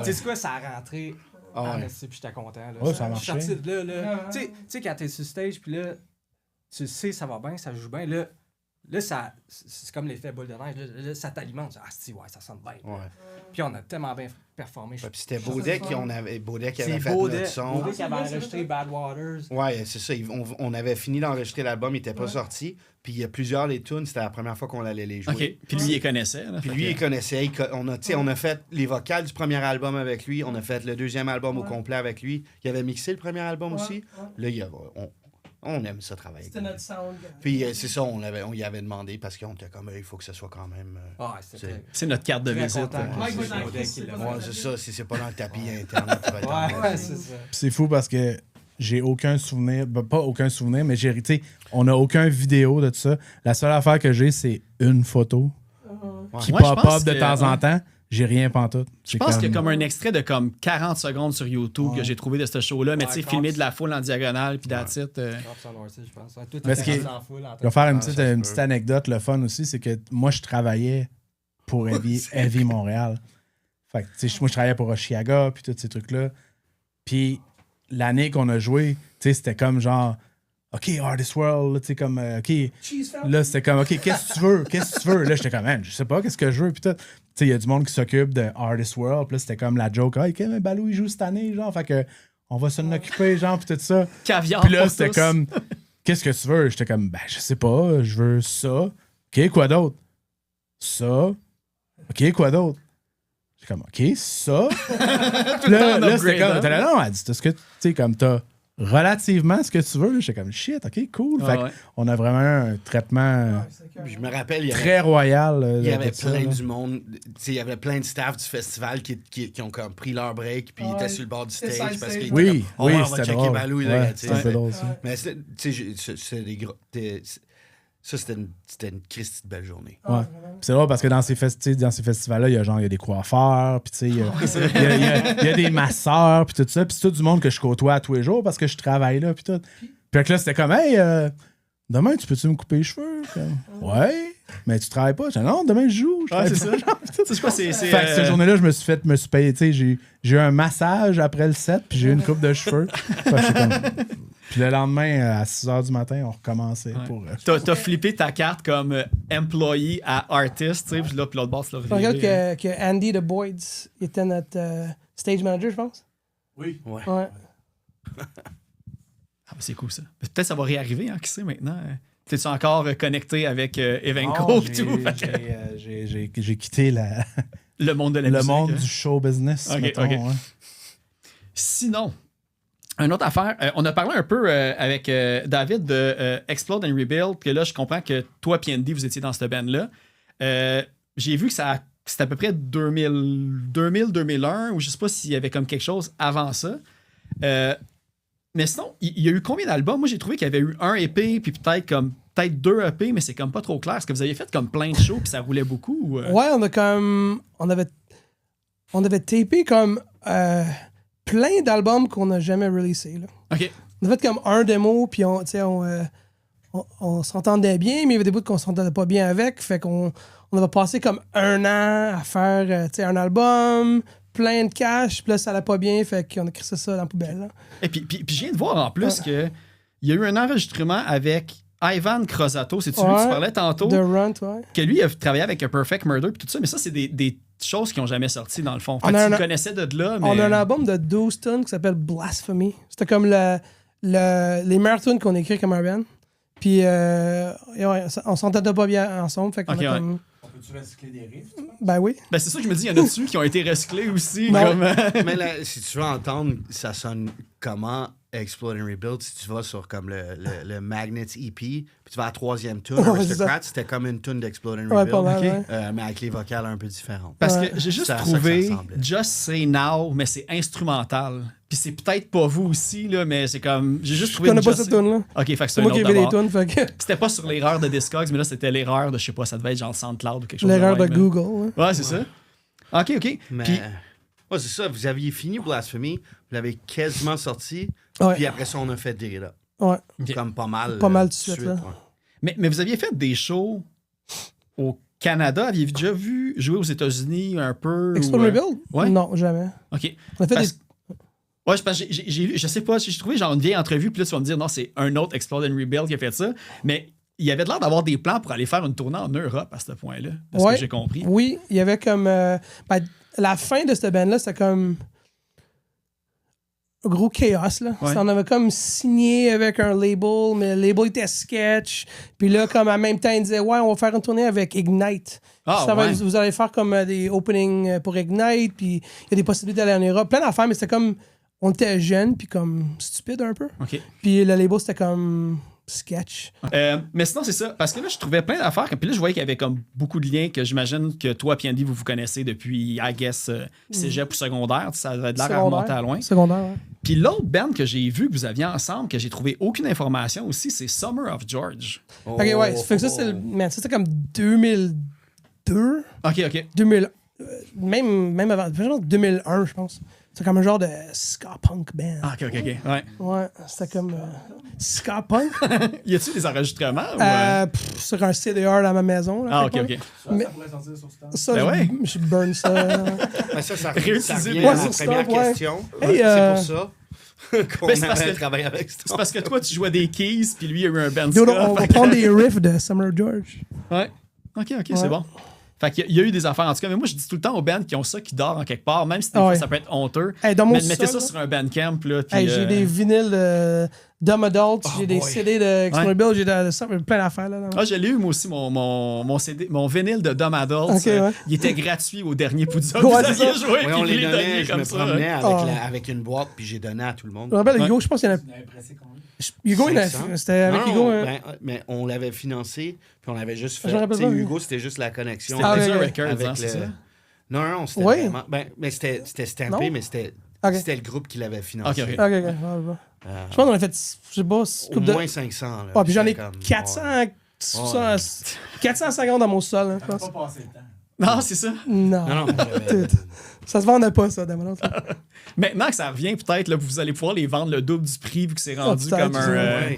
sais, c'est quoi, ça a rentré. Ah ouais. Puis j'étais content. Là. Ouais, ça a Je suis marché. sorti de là. Tu sais, quand t'es sur stage, puis là, tu sais, ça va bien, ça joue bien. Là ça, c'est comme l'effet boule de neige. Là, ça t'alimente. Ah, si, ouais, ça sonne bien. Ouais. Puis on a tellement bien performé. Ouais, puis c'était Baudet qui avait C'est fait Baudet notre son. qui avait enregistré Bad Waters. Ouais, c'est ça. On avait fini d'enregistrer l'album, il était pas sorti. Puis il y a plusieurs des tunes, c'était la première fois qu'on allait les jouer. OK. Puis lui, il les connaissait. Là, Puis fait lui, que- il connaissait. On a fait les vocales du premier album avec lui. On a fait le deuxième album au complet avec lui. Il avait mixé le premier album aussi. Là, on aime ça travailler. C'était notre sound. Puis c'est ça, on y avait demandé parce qu'on était comme, il faut que ce soit quand même. Ah, c'était C'est notre carte de très visite. content. Mike C'est Wozniak, Baudet c'est qui l'a pas fait. Ouais, c'est ça. Si c'est pas dans le tapis Internet, tu vas être Ouais, c'est ça. Puis c'est fou parce que j'ai aucun souvenir, ben, pas aucun souvenir, mais j'ai, tu sais, on n'a aucun vidéo de tout ça. La seule affaire que j'ai, c'est une photo qui Moi, je pop pense up de que- temps en temps. J'ai rien pantoute. Je pense qu'il y a comme un extrait de comme 40 secondes sur YouTube que j'ai trouvé de ce show-là, mais Ouais, tu sais, Cops. filmé de la foule en diagonale, puis that's it. Drops on Horses, je pense. Ouais, toi, Mais ce qui t'étais est- en foule, en Je vais faire une petite, ça se une peut. petite anecdote, le fun aussi, c'est que moi, je travaillais pour Heavy Montréal. Fait que, tu sais, moi, je travaillais pour Oshiaga, puis tous ces trucs-là. Puis l'année qu'on a joué, tu sais, c'était comme genre, OK, Artist World, là, tu sais, comme, OK, là, c'était comme, OK, qu'est-ce que tu veux? Qu'est-ce que tu veux? Là, j'étais comme, man, je sais pas, qu'est-ce que je veux? Puis tout. Tu sais, il y a du monde qui s'occupe de Artist World, puis là, c'était comme la joke, OK, mais Balou, il joue cette année, genre, fait que, on va s'en occuper, genre, puis tout ça. Caviar Puis là, pour c'était tous. comme, qu'est-ce que tu veux? J'étais comme, ben, je sais pas, je veux ça. OK, quoi d'autre? Ça. OK, quoi d'autre? J'étais comme, OK, ça. Puis là, en là c'était upgrade, comme, hein? t'as là, non, elle dit, est-ce que, tu sais, comme, t'as relativement ce que tu veux. J'étais comme shit, ok, cool. Fait on a vraiment un traitement Je me rappelle, il y avait, très royal. il y avait de ça, plein là. du monde. Il y avait plein de staff du festival qui ont comme pris leur break puis ils étaient sur le bord du C'était stage side parce stage. qu'ils Oui, étaient comme, oui, on va c'était checker drôle. Balou. Ouais, c'était drôle, ça. Mais c'est des gros. Ça, c'était une Christie de belle journée. Ouais. Puis c'est drôle parce que dans ces festivals-là, il y a des coiffeurs, puis il y a des masseurs, puis tout ça. Puis c'est tout du monde que je côtoie à tous les jours parce que je travaille là, puis tout. Puis là, c'était comme, hey, demain, tu peux-tu me couper les cheveux? Comme, ouais, mais tu travailles pas. Je dis, non, demain, je joue. C'est ça. C'est quoi, c'est. Fait que cette journée-là, je me suis payé, tu sais, j'ai eu un massage après le set, puis j'ai eu une coupe de cheveux. Fait que j'étais comme... Puis le lendemain, à 6h du matin, on recommençait pour... T'as flippé ta carte comme employee à artist, tu sais, puis là, puis l'autre boss, là. Je regarde que Andy de Boyd's était notre stage manager, je pense. Oui. Ouais. Ah, c'est cool, ça. Peut-être ça va réarriver, hein, qui sait, maintenant. T'es-tu encore connecté avec Evenco et tout? J'ai quitté le monde de la le musique. monde du show business, Ok, mettons, ok. ouais. Sinon, une autre affaire, on a parlé un peu avec David de Explode and Rebuild, puis là, je comprends que toi et Andy, vous étiez dans cette band-là. J'ai vu que c'était à peu près 2000-2001, ou je sais pas s'il y avait comme quelque chose avant ça. Mais sinon, il y a eu combien d'albums? Moi, j'ai trouvé qu'il y avait eu un EP, puis peut-être 2 EP, mais c'est comme pas trop clair. Est-ce que vous aviez fait comme plein de shows, puis ça roulait beaucoup? Ou, Ouais, on avait tapé comme plein d'albums qu'on n'a jamais releasés. Là. OK. On a fait comme un démo, puis on s'entendait bien, mais il y avait des bouts qu'on s'entendait pas bien avec. Fait qu'on avait passé comme 1 an à faire un album, plein de cash, puis là, ça allait pas bien, fait qu'on a crissé ça dans la poubelle. Là. Et puis je viens de voir en plus qu'il y a eu un enregistrement avec Ivan Crosato, c'est-tu lui que tu parlais tantôt? The Runt, ouais. Que lui a travaillé avec A Perfect Murder, puis tout ça, mais ça, c'est des choses qui n'ont jamais sorti dans le fond. Fait que tu le connaissais de là, mais... On a un album de 12 tunes qui s'appelle Blasphemy. C'était comme les meilleures tunes qu'on a écrit comme un band. Puis on s'entendait pas bien ensemble, fait qu'on a comme... On peut-tu recycler des riffs? Ben oui. Ben c'est ça que je me dis, il y en a dessus qui ont été recyclés aussi. Non. Comme... Mais là, si tu veux entendre, ça sonne comment Explode and Rebuild, si tu vas sur comme le Magnets EP, puis tu vas à la 3e tune, Ouais, Aristocrat, c'était comme une tune d'Explode and Ouais, Rebuild, pas mal, ouais. mais avec les vocales un peu différentes. Parce Ouais. que j'ai juste C'est à ça trouvé que ça ressemblait. Just Say Now, mais c'est instrumental. Puis c'est peut-être pas vous aussi, là, mais c'est comme... J'ai juste Je trouvé connais une pas Just cette Say- tune là. OK, fait que c'est C'est un moi qui autre ai vu les d'abord. tunes, fait que... C'était pas sur l'erreur de Discogs, mais là, c'était l'erreur de, je sais pas, ça devait être genre SoundCloud ou quelque chose. L'erreur de même, là. Google. Ouais, c'est ça. OK. Mais Puis, ouais, c'est ça, vous aviez fini Blasphemy, vous l'avez quasiment sorti, Ouais. puis après ça, on a fait des là. Ouais. Ok. Comme pas mal. Pas mal tout de suite, là. ouais. mais vous aviez fait des shows au Canada. Aviez-vous déjà vu jouer aux États-Unis un peu? Explode ou, Rebuild? ouais. Non, jamais. OK. On a fait Parce- Ouais, je pense que je sais pas, j'ai trouvé genre une vieille entrevue, puis là, tu vas me dire, non, c'est un autre Explode and Rebuild qui a fait ça. Mais il y avait l'air d'avoir des plans pour aller faire une tournée en Europe à ce point-là, parce Ouais. que j'ai compris. Oui, il y avait comme... la fin de cette band-là, c'était comme... un gros chaos, là. Ouais. On avait comme signé avec un label, mais le label était sketch. Puis là, comme en même temps, ils disaient « Ouais, on va faire une tournée avec Ignite. Ah, Ça va- ouais. vous allez faire comme des openings pour Ignite, puis il y a des possibilités d'aller en Europe. Plein d'affaires, mais c'était comme... On était jeunes, puis comme stupide un peu. OK. Puis le label, c'était comme sketch. Mais sinon, c'est ça. Parce que là, je trouvais plein d'affaires. Puis là, je voyais qu'il y avait comme beaucoup de liens que j'imagine que toi et Andy, vous vous connaissez depuis, I guess, cégep ou secondaire. Ça avait de l'air à remonter à loin. Secondaire, ouais. Puis l'autre band que j'ai vu que vous aviez ensemble, que j'ai trouvé aucune information aussi, c'est Summer of George. OK, ouais. Fait que ça, c'est man, ça, c'était comme 2002, OK. 2000, même avant, genre 2001, je pense. C'est comme un genre de ska punk band. Ah, OK. Ouais. Ouais, c'était comme ska punk. Y a-tu des enregistrements? Ou, Sur un CDR dans ma maison. Là, Ah, OK. quelque part. Mais- Ça pourrait sortir sur stand. Ça, Ben ouais. je burn ça. Mais ça Réutiliser revient des- à Ouais, la sur première Stop, ouais. question. Hey, C'est pour ça qu'on Ben, c'est parce avait que- travaillé avec C'est parce que toi, tu jouais des keys, puis lui, il a eu un band Dude, ska. on va Fait que- prendre des riffs de Summer George. Ouais. OK, Ouais. c'est bon. Fait qu'il y a eu des affaires. En tout cas, mais moi, je dis tout le temps aux bands qui ont ça, qui dort en quelque part, même si des fois, ça peut être honteux. Hey, dans mon mais mettez sol, ça sur un Bandcamp. Là, puis, j'ai des vinyles de Dumb Adult, j'ai des CD de Explore Bill, j'ai plein d'affaires. Là, je l'ai eu, moi aussi, mon CD, mon vinyle de Dumb Adult. Okay, il était gratuit au dernier Poudza. Ouais, vous aviez joué, on les donnait, je me ça, promenais avec une boîte, puis j'ai donné à tout le monde. Je me rappelle, Hugo, je pense qu'il y en a. Hugo, c'était avec Hugo. Mais on l'avait financé, puis on avait juste fait. Hugo, c'était juste la connexion. C'était avec Records, le... ça? Non, c'était vraiment. Mais c'était stampé, mais c'était le groupe qui l'avait financé. Ok. Je pense qu'on a fait, je sais pas, au moins 500. Là, puis j'en ai 450 dans mon sol. Ça n'a pas passé le temps. Non, c'est ça. Non. Ça se vendait pas, ça, Dumb Adult. Maintenant que ça revient, peut-être, là, vous allez pouvoir les vendre le double du prix, vu que c'est rendu comme un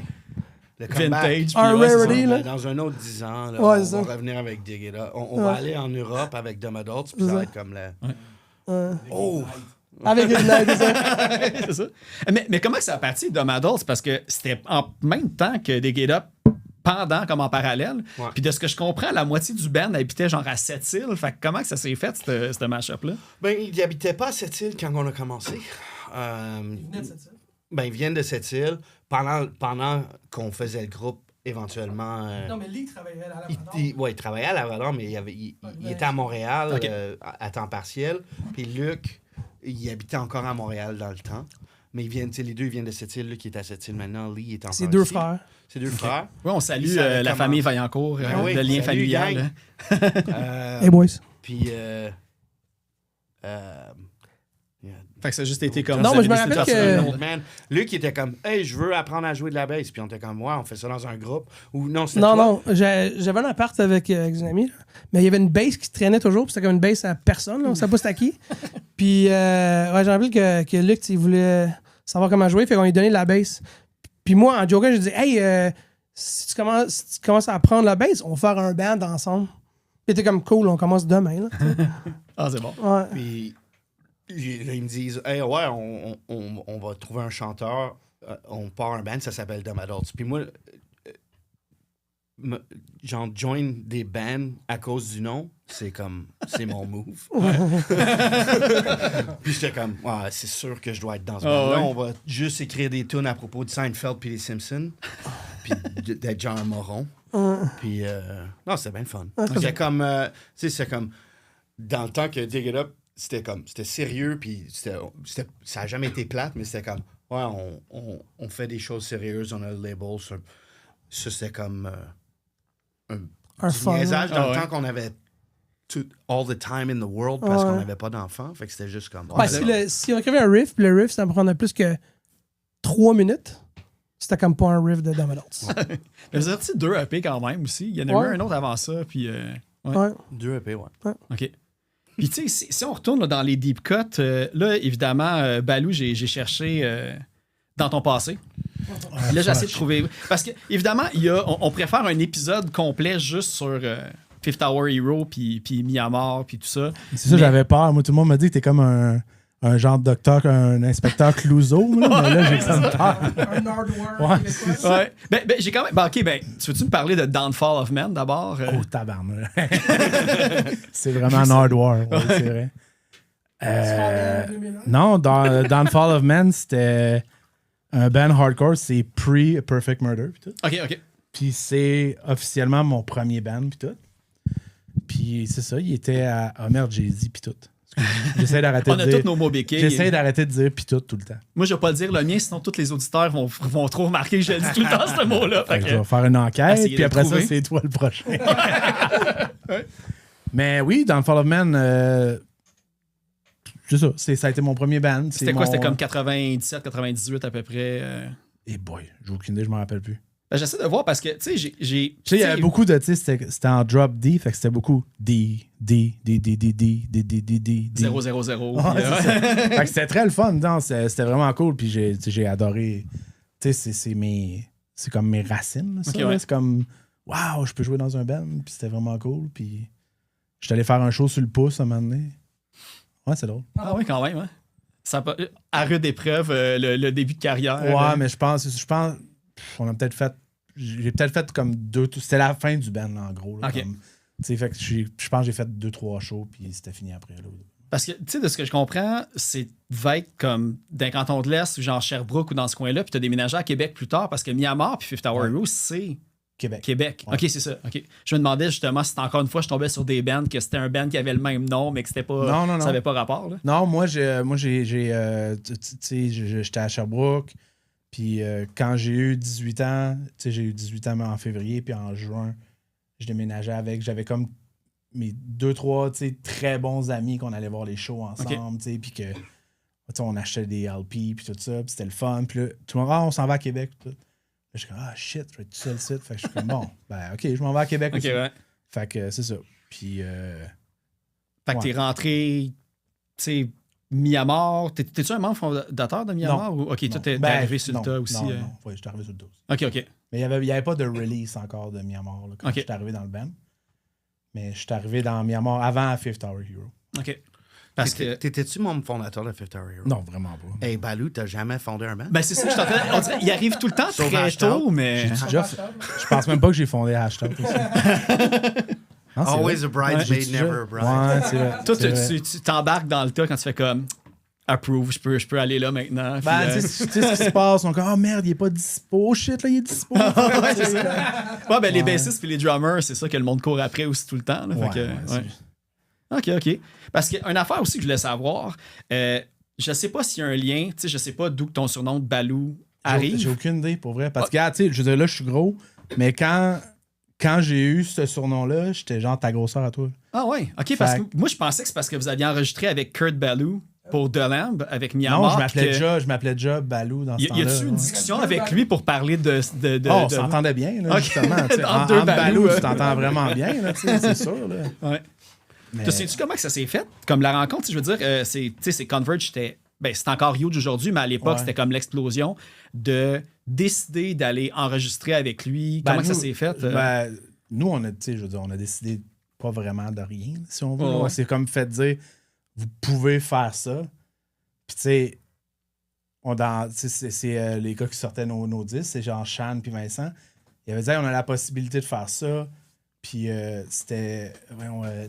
vintage. Un rarity, là. Dans un autre 10 ans, là, on va revenir avec Dig It Up. On va aller en Europe avec Dumb Adults, puis ça va être comme la... Oh! Avec une lettre, c'est ça. Mais comment que ça a parti, Dumb Adults? Parce que c'était en même temps que Dig It Up, pendant, comme en parallèle. Ouais. Puis de ce que je comprends, la moitié du band habitait genre à Sept-Îles. Fait que comment que ça s'est fait, ce mash-up-là? Ben, ils n'habitaient pas à Sept-Îles quand on a commencé. Ils viennent de Sept-Îles. Pendant qu'on faisait le groupe, éventuellement... Non, mais Lee travaillait à Labrador. Il travaillait à Labrador, mais il était à Montréal à temps partiel. Puis Luc, il habitait encore à Montréal dans le temps. Mais les deux viennent de Sept-Îles. Luc est à Sept-Îles maintenant. Lee est encore C'est deux ici. frères. C'est deux frères. Oui, on salue la famille Vaillancourt, de lien familial. Hey, boys. Puis... Fait que ça a juste été comme... Non, mais je me rappelle que... Luc, il était comme, hey, je veux apprendre à jouer de la bass. Puis on était comme, ouais, on fait ça dans un groupe. Ou non, c'était Non, j'avais un appart avec des amis, là. Mais il y avait une bass qui traînait toujours, puis c'était comme une bass à personne, là. On savait pas c'était à qui. Puis, j'ai rappelé que Luc, il voulait savoir comment jouer, fait qu'on lui donnait la bass. Puis moi, en joker, j'ai dit, hey, si tu commences à apprendre la bass, on va faire un band ensemble. Puis t'es comme, cool, on commence demain, là. Ah, c'est bon. Ouais. Puis là, ils me disent, hey, ouais, on va trouver un chanteur, on part un band, ça s'appelle Dumb Adults. Puis moi, genre, join des bands à cause du nom, c'est mon move. Puis j'étais comme, ouais, c'est sûr que je dois être dans ce band-là. On va juste écrire des tunes à propos de Seinfeld puis les Simpsons, puis d'être genre un moron. Puis, non, c'était bien fun. C'était comme, tu sais, c'est comme, dans le temps que Dig It Up, c'était sérieux, puis ça a jamais été plate, mais c'était comme, ouais, on fait des choses sérieuses, on a le label. Ça, c'était comme un niaisage dans le temps qu'on avait all the time in the world parce qu'on n'avait pas d'enfants. Fait que c'était juste comme... si on écrivait un riff, puis le riff, ça me prendrait plus que 3 minutes. C'était comme pas un riff de Dumb Adults. Mais vous avez 2 EP quand même aussi. Il y en a eu un autre avant ça, puis... 2 EP, ouais. OK. Puis, tu sais, si on retourne là, dans les deep cuts, là, évidemment, Balou, j'ai cherché dans ton passé. Là, j'essaie de trouver... Parce que, évidemment, on préfère un épisode complet juste sur Fifth Hour Hero, puis Myanmar, puis tout ça. C'est ça, j'avais peur. Moi, tout le monde m'a dit que t'es comme un genre de docteur, un inspecteur Clouseau. Mais là, j'ai comme peur. Un hardware. Ouais. Ben, j'ai quand même... OK, tu veux-tu me parler de Downfall of Man, d'abord? Oh, tabarnak. C'est vraiment un hardware, c'est vrai. Non, dans Downfall of Man, c'était un band hardcore. C'est pre-Perfect Murder, puis tout. OK. Puis c'est officiellement mon premier band, puis tout. Puis c'est ça, il était à... Oh merde, j'ai dit, puis tout. J'essaie d'arrêter de dire... On a tous nos mots béquilles. J'essaie d'arrêter de dire puis tout le temps. Moi, je vais pas le dire le mien, sinon tous les auditeurs vont trop remarquer que je le dis tout le temps, ce mot-là. Fait que je vais faire une enquête, puis après ça, c'est toi le prochain. Ouais. Mais oui, dans le Fall of Man, c'est ça. Ça a été mon premier band. C'était quoi? C'était comme 97, 98 à peu près? Eh boy, j'ai aucune idée, je m'en rappelle plus. J'essaie de voir parce que, tu sais, j'ai... Tu sais, il y avait beaucoup de... Tu sais, c'était en drop D, fait que c'était beaucoup D. 0, 0, 0. Fait que c'était très le fun, non? C'était vraiment cool, puis j'ai adoré... Tu sais, c'est comme mes racines, là, ça. Okay, ouais. C'est comme, waouh, je peux jouer dans un band, puis c'était vraiment cool, puis j'étais allé faire un show sur le pouce à un moment donné. Ouais, c'est drôle. Ah oui, quand même, hein? Ça, à rude épreuve, le début de carrière. Ouais, mais je pense on a peut-être fait... J'ai peut-être fait comme 2... C'était la fin du band, là, en gros. Là, OK. comme sais, fait que je pense que j'ai fait 2-3 shows, puis c'était fini après. Là. Parce que, tu sais, de ce que je comprends, c'est va être comme dans le canton de l'Est, ou genre Sherbrooke ou dans ce coin-là, puis tu as déménagé à Québec plus tard, parce que Miamar puis Fifth Hour Heroes, c'est Québec. Ouais. OK, c'est ça. OK. Je me demandais justement si encore une fois je tombais sur des bands que c'était un band qui avait le même nom, mais que c'était pas. Non. Ça n'avait pas rapport. Là. Non, moi, j'étais à Sherbrooke. Puis quand j'ai eu 18 ans, j'ai eu 18 ans en février, puis en juin, je déménageais avec. J'avais comme mes 2-3 très bons amis qu'on allait voir les shows ensemble, puis que on achetait des LP, puis tout ça, puis c'était le fun. Puis là, tout le monde, on s'en va à Québec. Tout. Là, je suis comme, shit, je vais être tout seul site. Fait que je suis comme, bon, ben, OK, je m'en vais à Québec aussi. Ouais. Fait que c'est ça. Puis. Fait que t'es rentré, tu sais, Miamar. T'es-tu un membre fondateur de Miamar? Ou... OK, toi, t'es arrivé sur le tas aussi. Non, ouais, j'étais arrivé sur le tas aussi. OK. Mais il n'y avait pas de release encore de Miamar là, quand j'étais arrivé dans le band. Mais j'étais arrivé dans Miamar avant Fifth Hour Hero. OK. Parce que... T'étais-tu membre fondateur de Fifth Hour Hero? Non, vraiment pas. Hey, Balou, t'as jamais fondé un band? Ben, c'est ça que je t'entends. On dirait, il arrive tout le temps très tôt, mais... Je pense même pas que j'ai fondé Hashtag aussi. Non, Always a bridesmaid, never a bride. Ouais, c'est vrai. Toi, tu t'embarques dans le tas quand tu fais comme... Approve, je peux aller là maintenant. Ben, tu sais ce qui se passe. On dit, oh merde, il est pas dispo. Oh shit, là, il est dispo. Ouais, c'est ça. Ouais, ben, les bassistes et les drummers, c'est ça que le monde court après aussi tout le temps. Là, OK. Parce qu'une affaire aussi que je voulais savoir, je sais pas s'il y a un lien, tu sais, je sais pas d'où ton surnom de Balou arrive. J'ai aucune idée, pour vrai. Parce que, tu sais, je veux dire, là, je suis gros, mais quand j'ai eu ce surnom-là, j'étais genre ta grosseur à toi. Ah ouais, OK, parce que moi, je pensais que c'est parce que vous aviez enregistré avec Kurt Balou pour The Lamb, avec Miamar. Non, je m'appelais déjà Balou dans ce temps-là. Y a-tu une discussion avec lui pour parler de on s'entendait bien, là, justement. Entre Balou, tu t'entends vraiment bien, là, c'est sûr. Là. Ouais. Mais... Tu sais-tu comment que ça s'est fait? Comme la rencontre, je veux dire, c'est Converge, c'était encore huge aujourd'hui, mais à l'époque, c'était comme l'explosion de décider d'aller enregistrer avec lui. Comment ça s'est fait? Nous, on a décidé pas vraiment de rien, si on veut. On s'est comme fait dire, vous pouvez faire ça. Puis tu sais, c'est les gars qui sortaient nos disques, c'est genre Shan puis Vincent. Ils avaient dit, on a la possibilité de faire ça. Puis c'était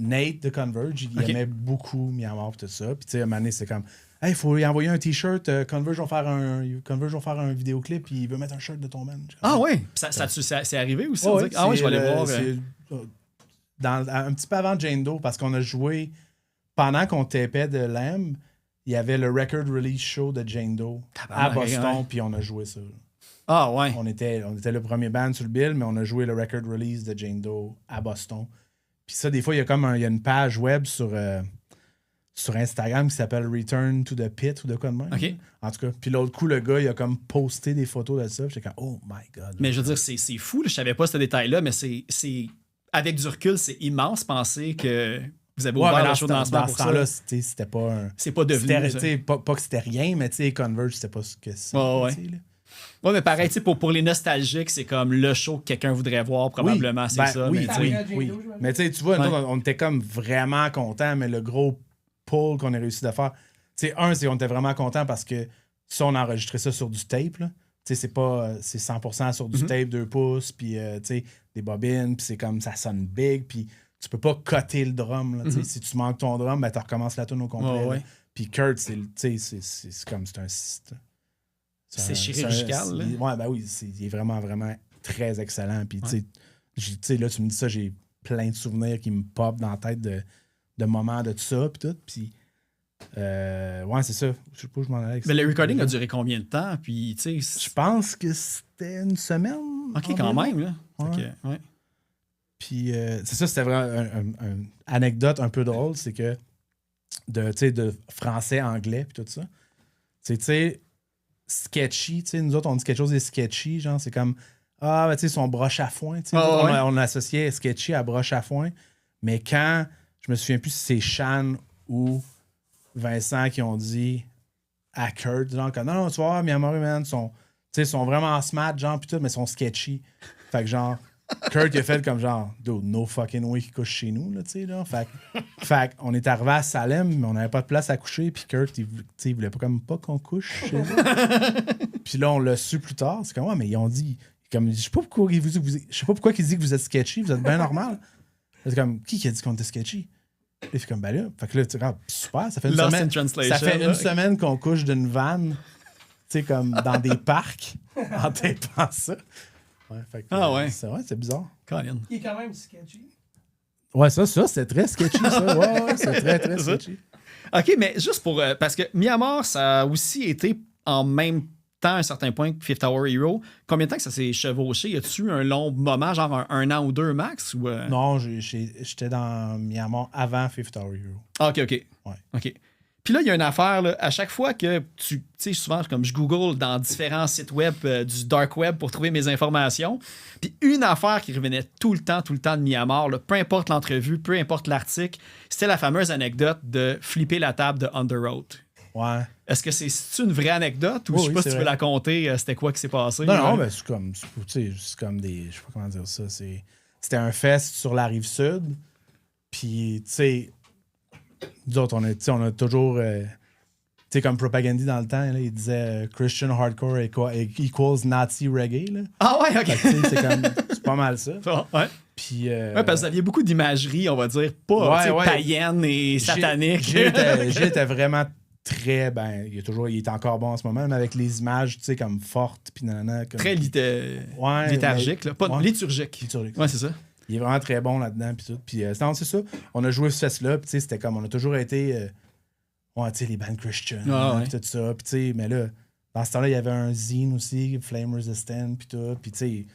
Nate de Converge, il aimait beaucoup Miamar et tout ça. Puis tu sais, à un moment donné, c'est comme, hey, il faut lui envoyer un t-shirt, Converge vont faire un vidéoclip, puis il veut mettre un shirt de ton band. Ah ouais? C'est arrivé aussi? Je vais aller voir. Un petit peu avant Jane Doe, parce qu'on a joué, pendant qu'on tapait de Lamb, il y avait le record release show de Jane Doe à Boston, puis on a joué ça. Ah ouais. On était le premier band sur le bill, mais on a joué le record release de Jane Doe à Boston. Puis ça, des fois, il y a une page web sur Instagram qui s'appelle Return to the Pit ou de quoi de même. OK. En tout cas. Puis l'autre coup, le gars, il a comme posté des photos de ça. J'étais comme, oh my God. Mais je veux dire, c'est fou. Je savais pas ce détail-là, mais c'est avec du recul, c'est immense penser que vous avez ouvert la show de lancement pour ça. Là, c'était pas un... C'est pas devenu. Pas que c'était rien, mais tu sais, Converge, c'était pas ce que c'est. Ouais, mais pareil, pour les nostalgiques, c'est comme le show que quelqu'un voudrait voir, probablement, c'est ça. Oui. Mais tu vois, nous, on était comme vraiment contents, mais le gros pull qu'on a réussi de faire, c'est on était vraiment contents parce que ça, on a enregistré ça sur du tape, là. Tu sais, c'est 100% sur du tape 2 pouces, puis tu sais, des bobines, puis c'est comme, ça sonne big, puis tu peux pas coter le drum, là. Si tu manques ton drum, ben tu recommences la tune au complet. Puis Kurt, c'est comme, c'est un... C'est chirurgical. Il est vraiment, vraiment très excellent. Puis, tu sais, là, tu me dis ça, j'ai plein de souvenirs qui me popent dans la tête de moments de tout ça. Puis tout. Puis, c'est ça. Je sais pas où je m'en allais avec ça. Mais le recording a duré combien de temps? Puis, tu sais. Je pense que c'était une semaine. OK, quand même, là. Ouais. Puis, c'est ça, c'était vraiment une anecdote un peu drôle. C'est que, de français-anglais, puis tout ça. Tu sais, sketchy, tu sais, nous autres, on dit quelque chose de sketchy, genre, c'est comme, tu sais, son broche à foin, tu sais, on associait sketchy à broche à foin, mais quand, je me souviens plus si c'est Shan ou Vincent qui ont dit à Kurt, genre, non, tu vois, Miamar, man, sont vraiment smart, genre, pis tout, mais sont sketchy. Fait que, genre, Kurt, il a fait comme genre, dude, no fucking way qu'il couche chez nous, là, tu sais, là. Fait on est arrivé à Salem, mais on n'avait pas de place à coucher, puis Kurt, il voulait pas qu'on couche chez eux. Puis là, on l'a su plus tard. C'est comme, mais ils ont dit, comme, je sais pas pourquoi il dit que vous êtes sketchy, vous êtes bien normal. C'est comme, qui a dit qu'on était sketchy? Il fait comme, ben là. Fait que là, tu dis, super, ça fait une Lost semaine. in translation, Ça fait là. une semaine qu'on couche d'une vanne, tu sais, comme dans des parcs, en tapant ça. Ouais, fait que, ouais. c'est bizarre. Colin. Il est quand même sketchy. Ouais, ça, c'est très sketchy, ça. Ouais, c'est très, très sketchy. OK, mais juste pour... parce que Myanmar, ça a aussi été en même temps, à un certain point, que Fifth Hour Hero. Combien de temps que ça s'est chevauché? Y a-tu eu un long moment, genre un an ou deux max? Ou, Non, j'étais dans Myanmar avant Fifth Hour Hero. Ah, OK. Ouais. OK. Puis là, il y a une affaire, là, à chaque fois que tu sais, souvent, comme je Google dans différents sites web du dark web pour trouver mes informations, puis une affaire qui revenait tout le temps de Myanmar, là, peu importe l'entrevue, peu importe l'article, c'était la fameuse anecdote de flipper la table de Underoath. Ouais. Est-ce que c'est une vraie anecdote ou Oui, je sais pas oui, si tu c'est veux vrai. la compter, c'était quoi qui s'est passé? Non, mais c'est comme, tu sais, c'est comme des, je sais pas comment dire ça, c'était un fest sur la rive sud, puis, tu sais, nous autres, on a toujours, tu sais, comme Propagandhi dans le temps, là, il disait Christian hardcore equals Nazi reggae, là. Ah ouais, OK. Fait que, tu sais, c'est pas mal ça. Ouais. Puis, Ouais, parce que vous aviez beaucoup d'imagerie, on va dire, pas tu sais, païenne et satanique. Gilles était vraiment très, il est encore bon en ce moment, mais avec les images, tu sais, comme fortes, puis nanana. Comme, Très léthargique, là. Pas ouais. liturgique. Liturgique. Ouais, c'est ça. Il est vraiment très bon là-dedans, puis tout. Puis, non, c'est ça. On a joué ce fest-là, puis tu sais, c'était comme, on a toujours été, tu sais, les bands Christian, ouais. puis tout ça. Puis, tu sais, mais là, dans ce temps-là, il y avait un zine aussi, Flame Resistant, puis tout. Puis, tu sais,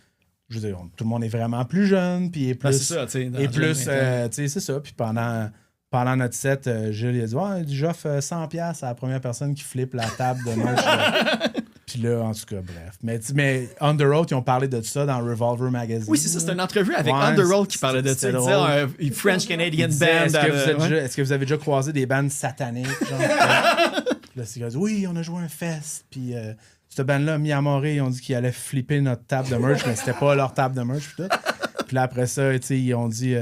je veux dire, tout le monde est vraiment plus jeune, puis est plus. C'est ça, tu sais. Et plus, tu sais, c'est ça. Puis pendant notre set, Jules il a dit, ouais, j'offre 100$ à la première personne qui flippe la table de merch. Puis là, en tout cas, bref. Mais Underoath, ils ont parlé de ça dans Revolver Magazine. Oui, c'est ça, c'est une entrevue avec Ouais, Underoath qui parlait de ça. c'était Il drôle. disait un French-Canadian Il disait, band. Est-ce que vous avez déjà croisé des bandes sataniques? Genre, là, c'est dit, oui, on a joué un fest. Puis cette band-là, Myanmar, ils ont dit qu'ils allaient flipper notre table de merch, mais c'était pas leur table de merch. Puis là, après ça, tu sais, ils ont dit,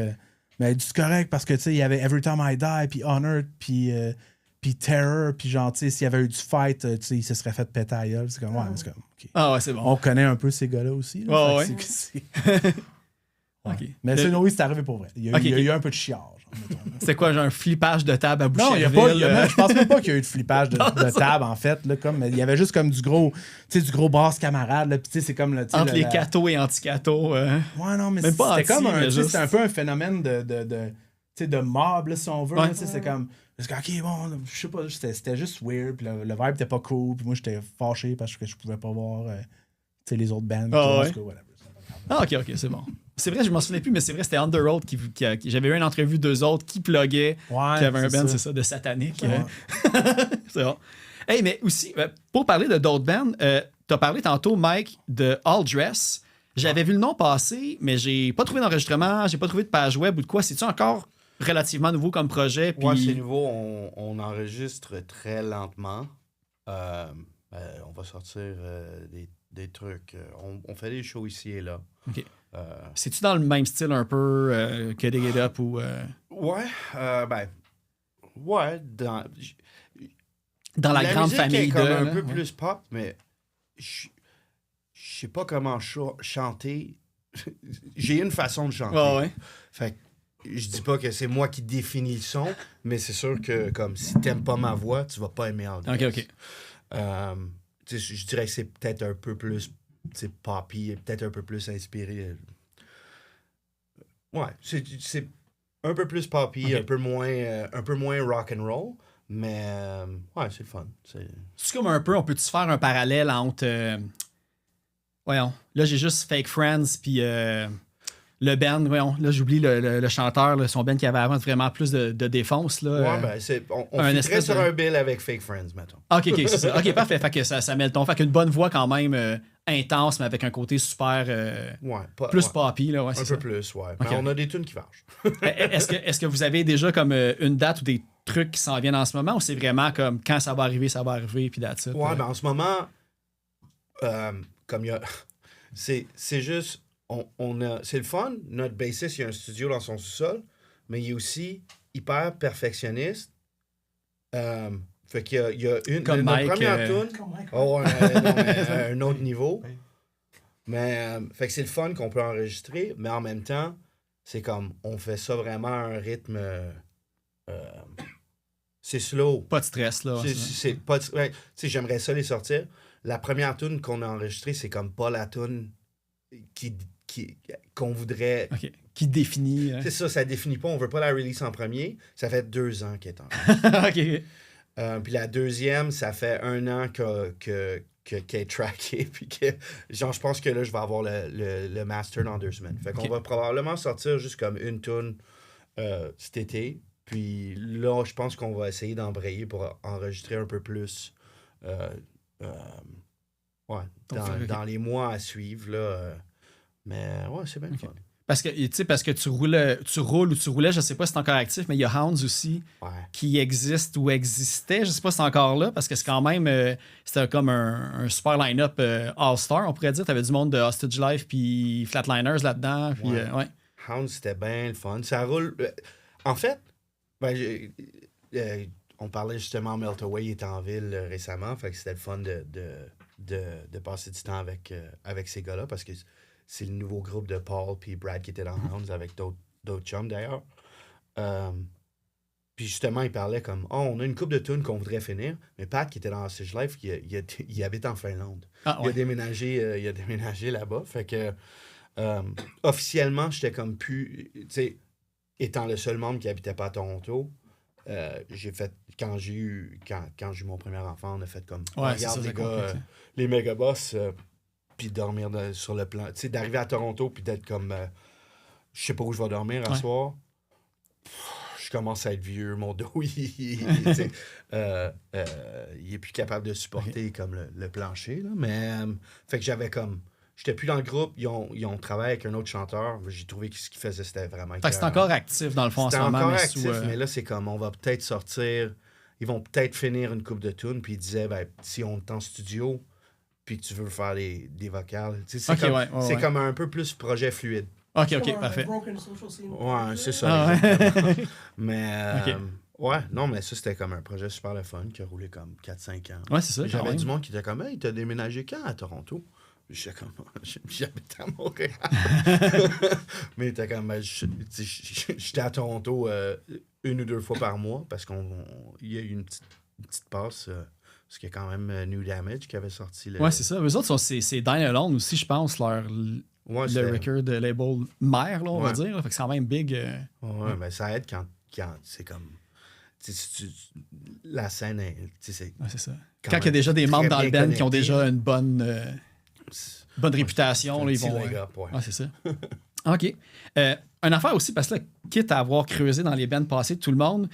mais c'est correct parce que, tu sais, il y avait Every Time I Die, puis Honored, puis Terror, puis genre, tu sais, s'il y avait eu du fight, tu sais, il se serait fait péter à gueule. C'est comme, ouais, c'est comme, OK. Ah ouais, c'est bon. On connaît un peu ces gars-là aussi. Là, Ouais, fait ouais. que c'est- OK. Mais sinon, oui, c'est arrivé pour vrai. Il y a eu un peu de chiard. Genre, mettons. C'était quoi, genre un flippage de table à Non, Boucherville? je pense même pas qu'il y a eu de flippage de table, en fait. Là, comme, il y avait juste comme du gros brasse camarade. Là, puis tu sais, c'est comme le, tu sais, Entre les cathos et anti-cathos. Ouais, non, mais Même pas c'était comme anti, un, mais tu sais, juste- c'était un peu un phénomène de de mob, là, si on veut. Ouais. Là, tu sais, c'est comme, OK, bon, je sais pas, c'était juste weird. Puis le vibe était pas cool. Puis moi, j'étais fâché parce que je pouvais pas voir tu sais, les autres bands. Ah, en ouais. tout cas, whatever. Ah, OK, c'est bon. C'est vrai, je m'en souvenais plus, mais c'est vrai, c'était Underoath qui j'avais eu une entrevue d'eux autres qui pluguaient, Ouais, qui avait un c'est band, ça. c'est ça, de satanique. Ouais. C'est bon. Hey, mais aussi, pour parler de d'autres bands, t'as parlé tantôt, Mike, de All Dress. J'avais vu le nom passer, mais j'ai pas trouvé d'enregistrement, j'ai pas trouvé de page web ou de quoi. C'est-tu encore relativement nouveau comme projet? Puis... Ouais, c'est nouveau. On enregistre très lentement. On va sortir des trucs. On fait des shows ici et là. OK. C'est-tu dans le même style un peu que Dig It Up ou... Ouais, ouais, Dans la grande musique famille est comme un là, peu ouais. plus pop, mais je sais pas comment chanter. J'ai une façon de chanter. Ouais, ouais. Fait que je dis pas que c'est moi qui définis le son, mais c'est sûr que comme si t'aimes pas ma voix, tu vas pas aimer All Dress. OK. Tu sais, je dirais que c'est peut-être un peu plus poppy, et peut-être un peu plus inspiré. Ouais, c'est un peu plus poppy, Ok. un peu moins rock and roll, mais ouais, c'est le fun. C'est comme un peu, on peut-tu faire un parallèle entre... voyons, là j'ai juste Fake Friends, puis le band, voyons, là j'oublie le chanteur, là, son band qui avait avant vraiment plus de défonce. Là, Ouais, on un fitterait espèce sur de- un bill avec Fake Friends, mettons. OK, c'est ça. OK, parfait. Fait que ça met le ton. Fait qu'une bonne voix quand même intense, mais avec un côté super... Ouais, plus ouais, poppy, là, ouais, c'est un ça. peu plus, ouais. Ok. Mais on a des tunes qui vargent. Est-ce que vous avez déjà comme une date ou des trucs qui s'en viennent en ce moment, ou c'est vraiment comme quand ça va arriver, puis that's it? Ouais, ben en ce moment, comme il y a... C'est juste... c'est le fun. Notre bassiste, il a un studio dans son sous-sol, mais il est aussi hyper perfectionniste. Fait qu'il y a une... Comme notre Mike, première tune... Oh, un autre niveau. Mais fait que c'est le fun qu'on peut enregistrer, mais en même temps, c'est comme, on fait ça vraiment à un rythme... c'est slow. Pas de stress, là. C'est pas... Ouais, tu sais, j'aimerais ça les sortir. La première tune qu'on a enregistrée, c'est comme pas la tune qu'on voudrait... OK. Qui définit... C'est ça définit pas. On veut pas la release en premier. Ça fait 2 ans qu'elle est en OK. puis la deuxième, ça fait 1 an qu'elle est trackée. Puis que, genre, je pense que là, je vais avoir le master dans 2 semaines. Fait qu'on va probablement sortir juste comme une tune cet été. Puis là, je pense qu'on va essayer d'embrayer pour enregistrer un peu plus dans les mois à suivre. Là, mais ouais, c'est bien fun. Parce que tu roules ou tu roulais, je sais pas si c'est encore actif, mais il y a Hounds aussi qui existe ou existait. Je sais pas si c'est encore là, parce que c'est quand même c'était comme un super line-up all-star, on pourrait dire. Tu avais du monde de Hostage Life puis Flatliners là-dedans. Puis, Hounds, c'était bien le fun. Ça roule. En fait, on parlait justement, Melt Away était en ville récemment, fait que c'était le fun de passer du temps avec ces gars-là, parce que c'est le nouveau groupe de Paul puis Brad qui était dans Hounds avec d'autres chums d'ailleurs. Puis justement, il parlait comme, on a une couple de tunes qu'on voudrait finir, mais Pat qui était dans Hostage Life, il habite en Finlande. Il a déménagé là-bas, fait que officiellement, j'étais comme plus, tu sais, étant le seul membre qui habitait pas à Toronto, j'ai fait, quand j'ai eu mon premier enfant, on a fait comme, regarde les gars, les méga-boss, puis dormir sur le plan. Tu sais, d'arriver à Toronto, puis d'être comme, je sais pas où je vais dormir à soir. Je commence à être vieux, mon dos, il est plus capable de supporter comme le plancher. Là. Mais, fait que j'avais comme... J'étais plus dans le groupe, ils ont travaillé avec un autre chanteur. J'ai trouvé que ce qu'il faisait, c'était vraiment... Fait que c'est encore actif, dans le fond, en ce moment. C'était encore actif, mais là, c'est comme, on va peut-être sortir... Ils vont peut-être finir une couple de tunes, puis ils disaient, si on est en studio, puis tu veux faire des vocales... C'est comme un peu plus projet fluide. OK, parfait. Ouais, c'est ça. Mais... non, mais ça, c'était comme un projet super le fun qui a roulé comme 4-5 ans. Ouais, c'est ça. J'avais du monde qui était comme, hey, t'as déménagé quand à Toronto? J'étais comme, j'habite à Montréal. Mais t'es comme, j'étais à Toronto 1 ou 2 fois par mois parce qu'il y a eu une petite passe. Parce qu'il y a quand même New Damage qui avait sorti. Ouais, c'est ça. Eux autres, c'est Dine Alone aussi, je pense, le record de label mère, là, on va dire. Là. Fait que c'est quand même big. Mais ça aide quand c'est comme. La scène, c'est ça. Quand il y a déjà des membres dans le band qui ont déjà une bonne réputation, là, ils vont. C'est ça. OK. Une affaire aussi, parce que là, quitte à avoir creusé dans les bands passés de tout le monde,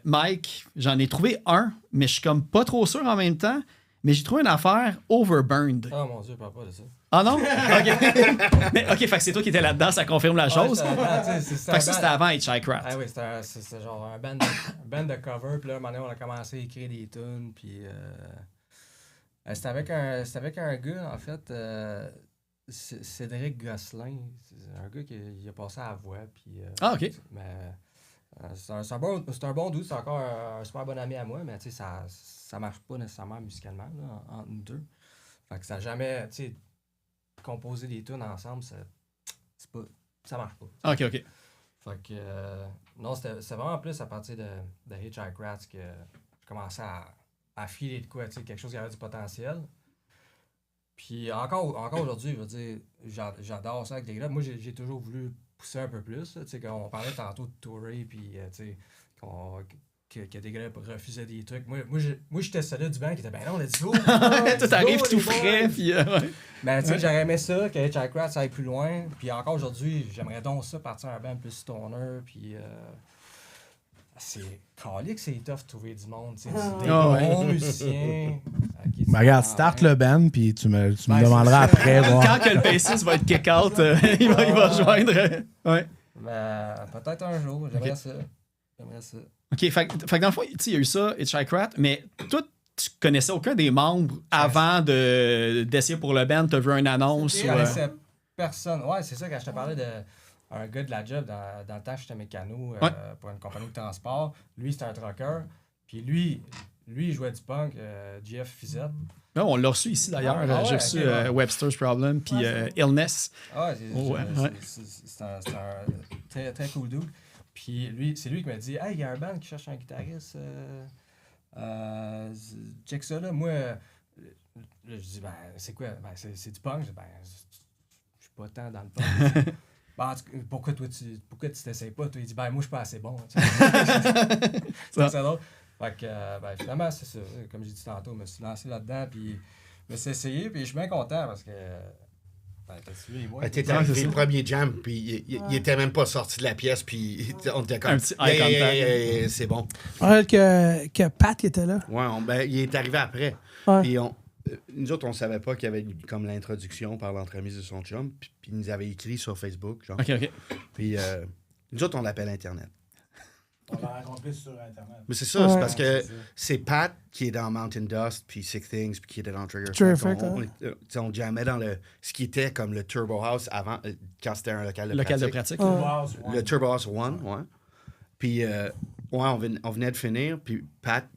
Mike, j'en ai trouvé un, mais je suis comme pas trop sûr en même temps. Mais j'ai trouvé une affaire Overburned. Oh mon Dieu, je parle pas de ça. Ah non? OK. Mais OK, fait que c'est toi qui étais là-dedans, ça confirme la chose. Fait que ça, c'était avant H.I. Craft. Ah oui, c'était genre un band de cover. Puis là, un moment donné, on a commencé à écrire des tunes. Puis c'était avec un gars, en fait, Cédric Gosselin. C'est un gars qui a passé à la voix. Puis, OK. Mais c'est un bon dude, c'est encore un super bon ami à moi, mais tu sais, ça marche pas nécessairement musicalement là, entre nous deux. Fait que ça n'a jamais, tu sais, composer des tunes ensemble, ça marche pas. OK. Fait que, non, c'était vraiment plus à partir de H.I. Craft que je commençais à filer de quoi, tu sais, quelque chose qui avait du potentiel. Puis encore aujourd'hui, je veux dire, j'adore ça avec les gars. Moi, j'ai toujours voulu pousser un peu plus. Tu sais, on parlait tantôt de tourer, puis tu sais, que des gars refusaient des trucs. Moi j'étais celui du banc qui était, ben non, let's go! Tout arrive tout frais, puis... Ben, tu sais, j'aurais aimé ça, que H.I. Craft, ça aille plus loin. Puis encore aujourd'hui, j'aimerais donc ça, partir un band plus stoner, puis... c'est calique, c'est tough de trouver du monde, tu sais, des bons musiciens. Mais regarde, start le band, puis tu me demanderas après. Quand que le bassiste va être kick-out, il va rejoindre. Ouais. Mais peut-être un jour, j'aimerais ça. OK, fait que dans le fond, il y a eu ça, H.I. Craft, mais toi, tu connaissais aucun des membres avant d'essayer pour le band, t'as vu une annonce? Je connaissais personne. Ouais, c'est ça, quand je te parlais d'un gars de la job, dans le temps, j'étais mécano pour une compagnie de transport. Lui, c'était un trucker. Puis lui, lui, il jouait du punk, Jeff Fizette. Non, on l'a reçu ici d'ailleurs. Ah ouais, J'ai reçu ok, ouais. Webster's Problem puis Illness. Ah, Ouais. c'est un très, très cool dude. Puis lui, c'est lui qui m'a dit « Hey, il y a un band qui cherche un guitariste. Check ça, là. » Moi, là, je dis « Ben, c'est quoi? Ben, c'est du punk. » Je dis « Ben, je suis pas tant dans le punk. » Ben, pourquoi tu t'essayes pas? Toi, il dit « Ben, moi, je suis pas assez bon. » C'est drôle. Fait que, ben, finalement, c'est ça. Comme j'ai dit tantôt, je me suis lancé là-dedans, puis je me suis essayé, puis je suis bien content parce que... Ben, t'as suivi, moi. T'es arrivé le premier jam, puis il était même pas sorti de la pièce, puis on était comme... Un petit eye contact. C'est bon. Je me rappelle que Pat qui était là. Ouais, il est arrivé après. Ouais. Puis nous autres, on savait pas qu'il y avait comme l'introduction par l'entremise de son chum, puis il nous avait écrit sur Facebook, genre. OK. Puis nous autres, on l'appelle Internet. On l'a rencontré sur Internet. Mais c'est ça, Ouais. c'est parce que c'est Pat qui est dans Mountain Dust, puis Sick Things, puis qui était dans Trigger Trigger Effect. Effect, On jammait dans ce qui était comme le Turbo House avant, quand c'était un local de Local pratique. de pratique. Ouais. Le Turbo House One, ouais. Puis, on venait de finir, puis Pat,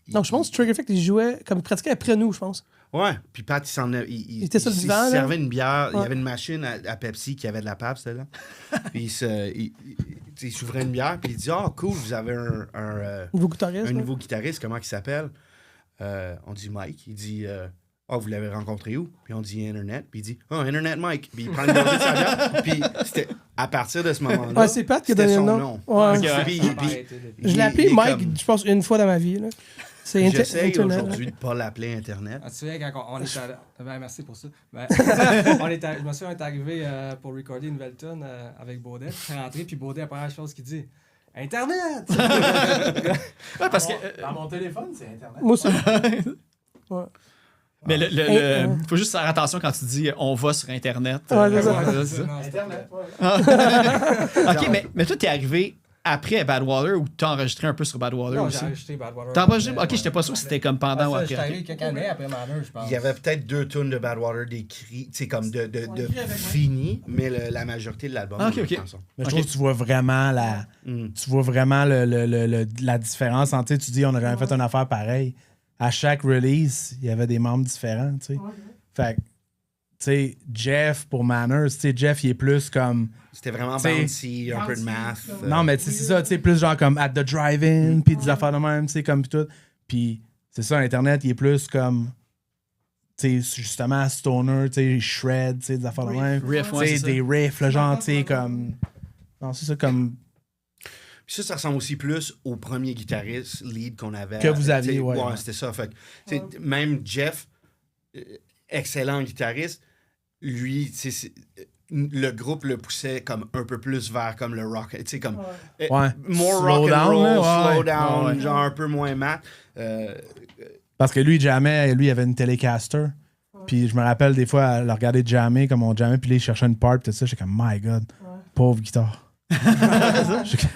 Donc, je pense que Trigger Effect, il jouait comme il pratiquait après nous, je pense. Ouais, puis Pat, il s'en venait. Il était sur le divan, là. servait une bière. Il y Ouais. avait une machine à Pepsi qui avait de la Pabst dedans. Puis il s'ouvrait une bière, puis il dit Ah, cool, vous avez un Nouveau guitariste. nouveau guitariste, comment il s'appelle On dit Mike. Il dit vous l'avez rencontré où Puis on dit Internet. Puis il dit Internet Mike. Puis il prend une gorgée de sa bière. Puis c'était à partir de ce moment-là. Ouais, c'est Pat qui a donné c'était le son nom. Ouais. Ok, ouais. Puis, Je l'ai appelé il est Mike, comme- je pense, une fois dans ma vie. Là. C'est J'essaye Internet. aujourd'hui de ne pas l'appeler Internet. Ah, tu sais, quand on est allé... Ben, merci pour ça. Ben, je me souviens, on est arrivé pour recorder une nouvelle tune avec Baudet. Je suis rentré, puis Baudet, la première chose qu'il dit, « Internet! » Ouais, parce que. Dans mon téléphone, c'est Internet. Moi aussi. Ouais. Mais Hey, faut juste faire attention quand tu dis on va sur Internet. Ouais, c'est ça. c'est ça. Non, c'était Internet, vrai. OK, mais toi, t'es arrivé après Badwater ou t'as enregistré un peu sur Badwater Non, aussi? j'ai enregistré Badwater. T'as enregistré? OK, j'étais pas sûr si c'était comme pendant ou Je suis après. arrivé quelques années après Manor, je pense. Il y avait peut-être 2 tunes de Badwater d'écrits, tu sais, comme de fini, mais la majorité de l'album. Ah, ok, on ok. est ensemble. Mais je Ok. trouve que tu vois vraiment la différence. Tu sais, tu dis, on a jamais fait une affaire pareille. À chaque release, il y avait des membres différents, tu sais. Fait que, tu sais, Jeff, pour Manners, tu sais, Jeff, il est plus comme... C'était vraiment T'sais, bouncy, un peu de math. Non, mais tu sais, c'est ça, tu sais, plus genre comme at the drive-in, puis des affaires de même, tu sais, comme pis tout. Puis c'est ça, Internet, il est plus comme... Tu sais, justement, stoner, tu sais, shred, tu sais, des affaires de même. Riff, ouais, Tu sais, c'est ça. des riffs, là, genre, tu sais, comme... Non, c'est ça, comme... Puis ça ressemble aussi plus au premier guitariste lead qu'on avait. Que vous aviez, T'sais, ouais. c'était ça. Fait que, t'sais, même Jeff, excellent guitariste, lui, le groupe le poussait comme un peu plus vers comme le rock. Tu sais, comme Ouais. more Slow rock and down, roll, là, ouais. slow down, Ouais. genre un peu moins mat. Parce que lui, jamais, lui, il avait une Telecaster. Puis je me rappelle des fois, à le regarder jammer, comme on jammait, puis là, il cherchait une part, puis tout ça, j'étais comme, my God, pauvre guitare.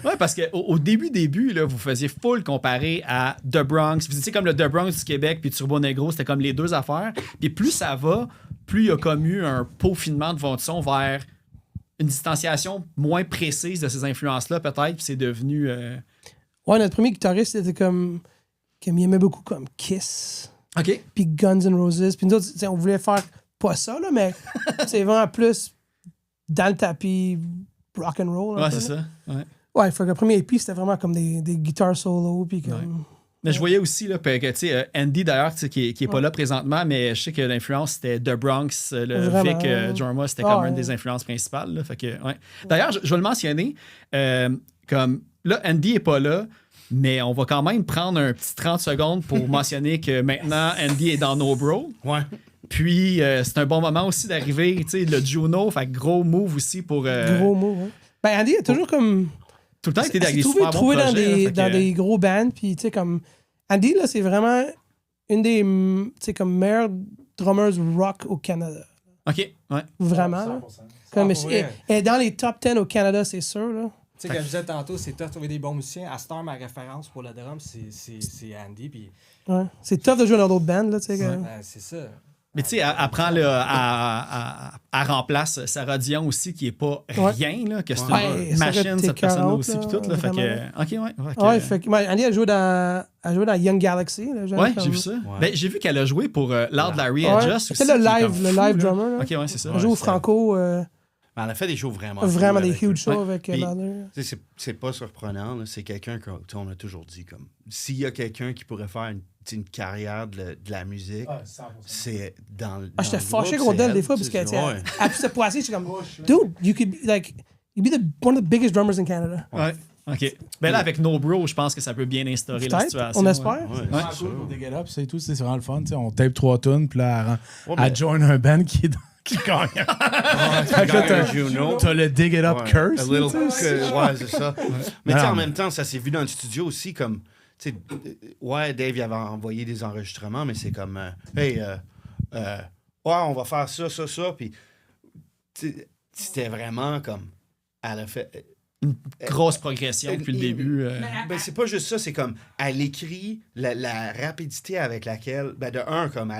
Ouais, parce qu'au début, là, vous faisiez full comparé à The Bronx. Vous étiez comme le The Bronx du Québec puis Turbo Negro, c'était comme les deux affaires. Puis plus ça va, plus il y a comme eu un peaufinement de votre son vers une distanciation moins précise de ces influences-là, peut-être. Puis c'est devenu. Ouais, notre premier guitariste, c'était comme il aimait beaucoup comme Kiss, OK. puis Guns N' Roses. Puis nous autres, t'sais, on voulait faire pas ça, là, mais c'est vraiment plus dans le tapis rock and roll. un Ouais, peu, c'est là. ça. Ouais. Ouais, fait que le premier EP, c'était vraiment comme des guitares solo, puis comme... Mais je voyais aussi là, que tu sais, Andy, d'ailleurs, tu sais, qui est pas là présentement, mais je sais que l'influence, c'était The Bronx, le Vraiment. Vic Jorma, c'était Ah, comme ouais. une des influences principales. Là, fait que, ouais. D'ailleurs, je vais le mentionner, comme là, Andy est pas là, mais on va quand même prendre un petit 30 secondes pour mentionner que maintenant, Andy est dans No Bro. Ouais. Puis, c'est un bon moment aussi d'arriver, tu sais, le Juno, fait que gros move aussi pour... Gros mot, ouais. Ben, Andy a toujours comme... Tout le temps été avec des s'est super bons trouvé dans projets. là, des, fait que- dans des gros bands, puis tu sais, comme... Andy, là, c'est vraiment une des, tu sais, comme meilleurs drummers rock au Canada. OK, ouais. Vraiment, là. Comme, pour vrai. elle est dans les top 10 au Canada, c'est sûr, là. Tu sais, comme je disais tantôt, c'est tough de trouver des bons musiciens. À cette heure, ma référence pour le drum, c'est Andy. Puis, Ouais. C'est tough de jouer dans d'autres bands, là, tu sais. que- c'est ça. Mais tu sais, elle prend elle remplace Sarah Dion aussi, qui est pas rien, là, que c'est une machine, cette personne-là aussi, puis tout. Là, fait que, OK, ouais. Ouais, fait que Andy a joué dans Young Galaxy. Là, ouais, j'ai vu ça. Ouais. Ben, j'ai vu qu'elle a joué pour Loud Larry and Just. C'est le live drummer. Là. OK, ouais, c'est ça. Elle joue au Franco. Elle a fait des shows vraiment des huge shows avec Loud. C'est pas surprenant. Là. C'est quelqu'un qu'on a toujours dit comme s'il y a quelqu'un qui pourrait faire une carrière de la musique, c'est dans j'étais fâché contre elle des fois parce qu'elle se poissait, j'étais comme dude, you could be one of the biggest drummers in Canada. Ouais. OK. Ben là, avec No Bro, je pense que ça peut bien instaurer la situation. On espère. C'est cool pour Dig It Up, c'est tout. C'est vraiment le fun. On tape 3 tunes, puis là, elle join un band qui gagne. T'as le Dig It Up curse. Ouais, c'est ça. Mais en même temps, ça s'est vu dans le studio aussi comme... Dave il avait envoyé des enregistrements, mais c'est comme on va faire ça, puis c'était vraiment comme elle a fait une grosse progression depuis le début. Ben, c'est pas juste ça, c'est comme elle écrit la rapidité avec laquelle comme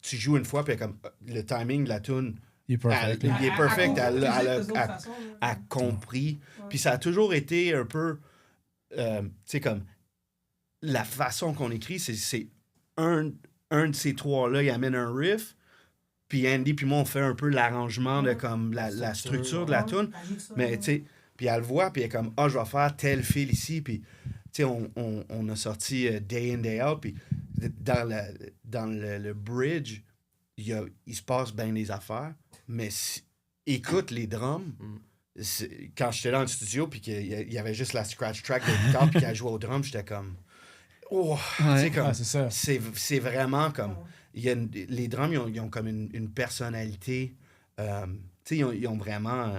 tu joues une fois, puis comme le timing de la tune il est perfect. Elle a compris, puis ça a toujours été un peu comme la façon qu'on écrit, c'est un de ces trois-là, il amène un riff, puis Andy puis moi, on fait un peu l'arrangement de comme la structure de la tune. Mais tu sais, puis elle le voit, puis elle est comme, je vais faire tel fil ici, puis tu sais, on a sorti Day In, Day Out, puis dans le bridge, il se passe bien des affaires, mais écoute les drums. Quand j'étais dans le studio, puis qu'il y avait juste la scratch track de guitare, puis qu'elle jouait au drum, j'étais comme... c'est vraiment comme... les drums, ils ont comme une personnalité. Ils ont vraiment...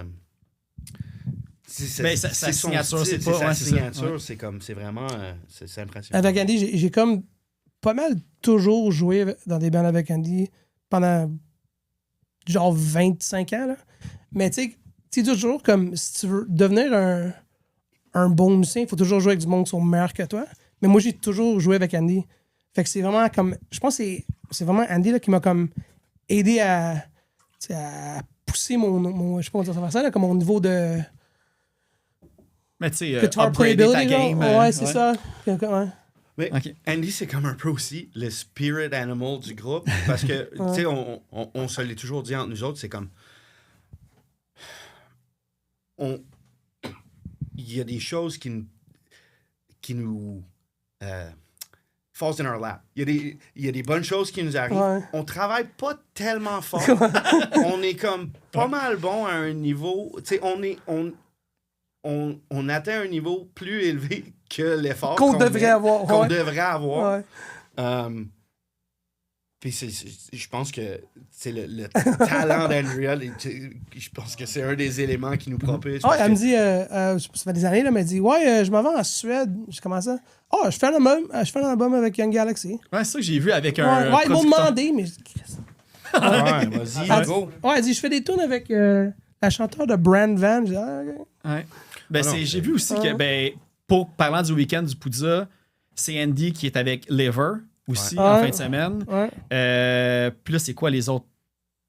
sa signature, c'est pas... Sa signature, c'est comme... C'est vraiment... c'est impressionnant. Avec Andy, j'ai comme pas mal toujours joué dans des bands avec Andy pendant genre 25 ans, là. Mais tu sais... C'est toujours comme, si tu veux devenir un bon musicien, il faut toujours jouer avec du monde qui sont meilleurs que toi. Mais moi, j'ai toujours joué avec Andy. Fait que c'est vraiment comme... Je pense que c'est vraiment Andy là, qui m'a comme aidé à pousser mon je sais pas comment dire ça, là, comme mon niveau de... Mais tu sais, guitar upgrader ta playability, game. Ouais, c'est ça. Ouais. Mais Andy, c'est comme un peu aussi le spirit animal du groupe. Parce que, tu sais, on se l'est toujours dit entre nous autres, c'est comme... Il y a des choses qui nous falls in our lap. Il y a des bonnes choses qui nous arrivent. Ouais. On travaille pas tellement fort. On est comme pas mal bon à un niveau. Tu sais, on atteint un niveau plus élevé que l'effort qu'on devrait avoir. Ouais. Puis je pense que c'est le talent d'Andrea, je pense que c'est un des éléments qui nous propulse. Elle me dit, ça fait des années, là, elle m'a dit, je m'en vais en Suède. Je commence ça. Je fais un album avec Young Galaxy. Ouais, c'est ça que j'ai vu avec un. Ils m'ont demandé, mais. Vas-y, go. Elle dit, je fais des tunes avec la chanteure de Brand Van. Je dis, OK. Ouais. J'ai vu aussi que, parlant du week-end du Poudza, c'est Andy qui est avec Liver aussi en fin de semaine. Ouais. Puis là, c'est quoi les autres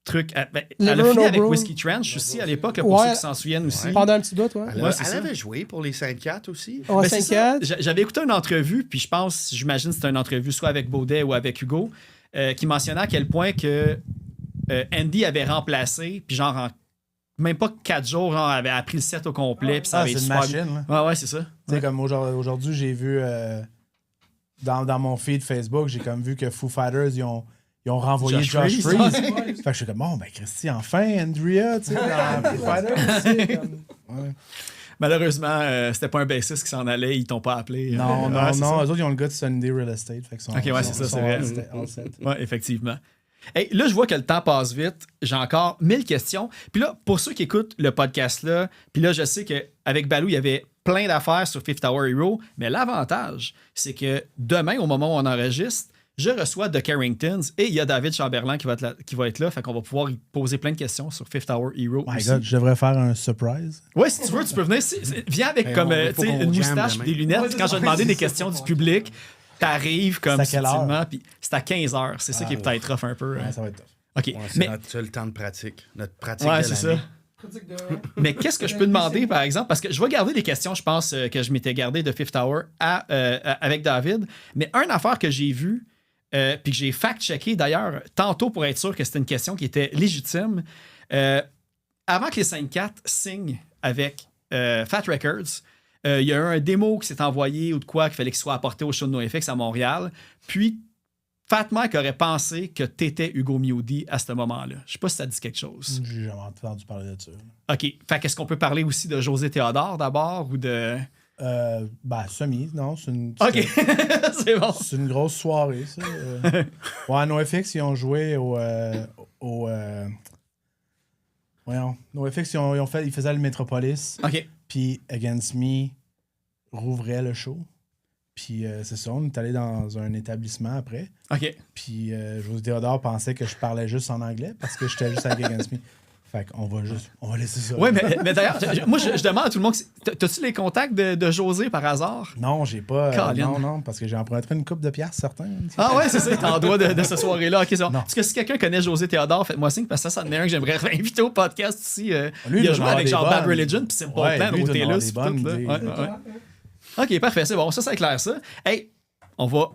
trucs? Elle a fini avec Whiskey Trench aussi à l'époque, là, pour ceux qui s'en souviennent aussi. Pendant un petit bout, Elle avait joué pour les 5-4 aussi. Ouais, 5-4. J'avais écouté une entrevue, puis j'imagine que c'était une entrevue soit avec Baudet ou avec Hugo, qui mentionnait à quel point que Andy avait remplacé, puis genre en même pas 4 jours, genre, avait appris le set au complet. Puis ça avait c'est une machine. Ouais, c'est ça. Tu sais, comme aujourd'hui, j'ai vu dans mon feed Facebook, j'ai comme vu que Foo Fighters, ils ont renvoyé Josh Freese. Fait que je suis comme, Christy, enfin, Andrea, tu sais, dans Foo Fighters. Malheureusement, c'était pas un bassiste qui s'en allait, ils t'ont pas appelé. Non, eux autres, ils ont le gars de Sunday Real Estate. Fait que c'est ça, c'est vrai. Ouais, effectivement. Hey, là, je vois que le temps passe vite. J'ai encore 1000 questions. Puis là, pour ceux qui écoutent le podcast-là, puis là, je sais qu'avec Balou, il y avait plein d'affaires sur Fifth Hour Hero, mais l'avantage, c'est que demain, au moment où on enregistre, je reçois The Carringtons et il y a David Chamberlain qui va être là. Fait qu'on va pouvoir y poser plein de questions sur Fifth Hour Hero. My God, je devrais faire un surprise. Ouais, si tu veux, tu peux venir. Viens avec une moustache et des lunettes. Quand je vais demander des questions du public, t'arrives comme C'est à quelle heure? subtilement, puis c'est à 15h. C'est ça qui est peut-être rough un peu. Ouais, ça va être tough. OK. Ouais, c'est Mais, notre seul temps de pratique. Notre pratique ouais, de c'est l'année. ça. Mais qu'est-ce que je peux demander, par exemple? Parce que je vais garder les questions, je pense, que je m'étais gardé de Fifth Hour avec David. Mais une affaire que j'ai vue, puis que j'ai fact-checké d'ailleurs tantôt pour être sûr que c'était une question qui était légitime. Avant que les 5-4 signent avec Fat Records, il y a eu un démo qui s'est envoyé ou de quoi qu'il fallait qu'il soit apporté au show de NoFX à Montréal. Puis Fat Mike aurait pensé que t'étais Hugo Meody à ce moment-là. Je sais pas si ça dit quelque chose. J'ai jamais entendu parler de ça. OK. Fait qu'est-ce qu'on peut parler aussi de José Théodore d'abord ou de. Semi, non, c'est une. OK. C'est bon. C'est une grosse soirée, ça. Ouais, NoFX, ils ont joué voyons, NoFX, ils faisaient le Metropolis. OK. Puis Against Me rouvrait le show. Puis c'est ça, on est allé dans un établissement après. OK. Puis José Théodore pensait que je parlais juste en anglais parce que j'étais juste avec Against Me. Fait qu'on va laisser ça. Oui, mais d'ailleurs, moi, je demande à tout le monde, t'as-tu les contacts de José par hasard? Non, j'ai pas. Colin. Non, parce que j'ai emprunté une coupe de piastres, certains. Ah ouais, c'est ça, t'es en droit de cette soirée-là. OK, c'est bon. Non. Parce que si quelqu'un connaît José Théodore, faites-moi signe, parce que ça en est un que j'aimerais inviter au podcast ici. Lui, il a il joué doit avec avoir genre des Bad bonnes. Religion, puis c'est bon Ouais, plan lui, il au doit avoir TELUS. des bonnes tout, là. idées. Ouais. OK, parfait, c'est bon, ça c'est clair ça. Hey, on va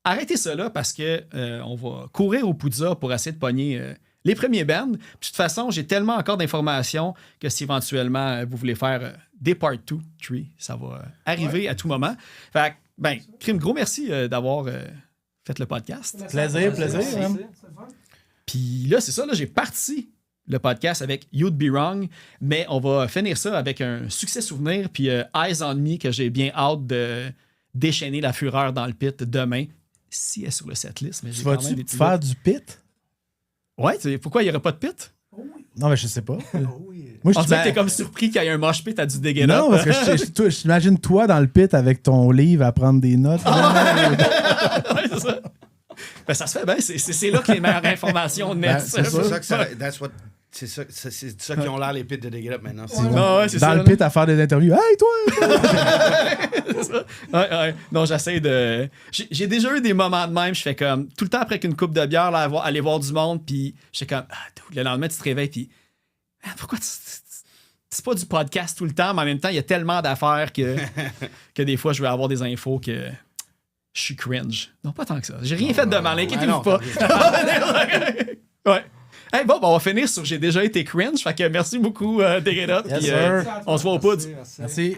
arrêter ça là parce que on va courir au Poudza pour essayer de pogner les premiers bands. Puis, de toute façon, j'ai tellement encore d'informations que si éventuellement vous voulez faire des part 2, 3, ça va arriver à tout moment. Fait que, Crime, gros merci d'avoir fait le podcast. Plaisir. Hein. Puis là, c'est ça, là, j'ai parti le podcast avec You'd Be Wrong, mais on va finir ça avec un succès souvenir, puis Eyes on Me, que j'ai bien hâte de déchaîner la fureur dans le pit demain, si elle est sur le setlist. Mais Tu j'ai quand même vas-tu des petits faire du pit? Ouais, pourquoi il n'y aurait pas de pit? Non, mais je sais pas. Oui. Moi, On je dirait que t'es comme surpris qu'il y ait un mosh pit à du dégueulasse. Non, parce que je t'imagine toi dans le pit avec ton livre à prendre des notes. Ouais, c'est ça. Ben, ça se fait bien, c'est là que les meilleures informations naissent. c'est C'est ça. ça que ça. C'est ça qui ont l'air les pits de Dig It Up maintenant. C'est Ah ouais, c'est dans ça, le là. pit à faire des interviews. Hey, toi! C'est ça. Ouais. Non, j'essaie de. J'ai déjà eu des moments de même. Je fais comme tout le temps après qu'une coupe de bière, là, aller voir du monde, puis je fais comme le lendemain, tu te réveilles, puis pourquoi c'est pas du podcast tout le temps, mais en même temps, il y a tellement d'affaires que des fois, je vais avoir des infos que je suis cringe. Non, pas tant que ça. J'ai rien fait de mal, inquiétez-vous pas. Ouais. Hey, bon, on va finir sur J'ai déjà été cringe. Fait que merci beaucoup, Dig It Up. Yes, puis, sir. on se voit au Poudre. Merci. Merci.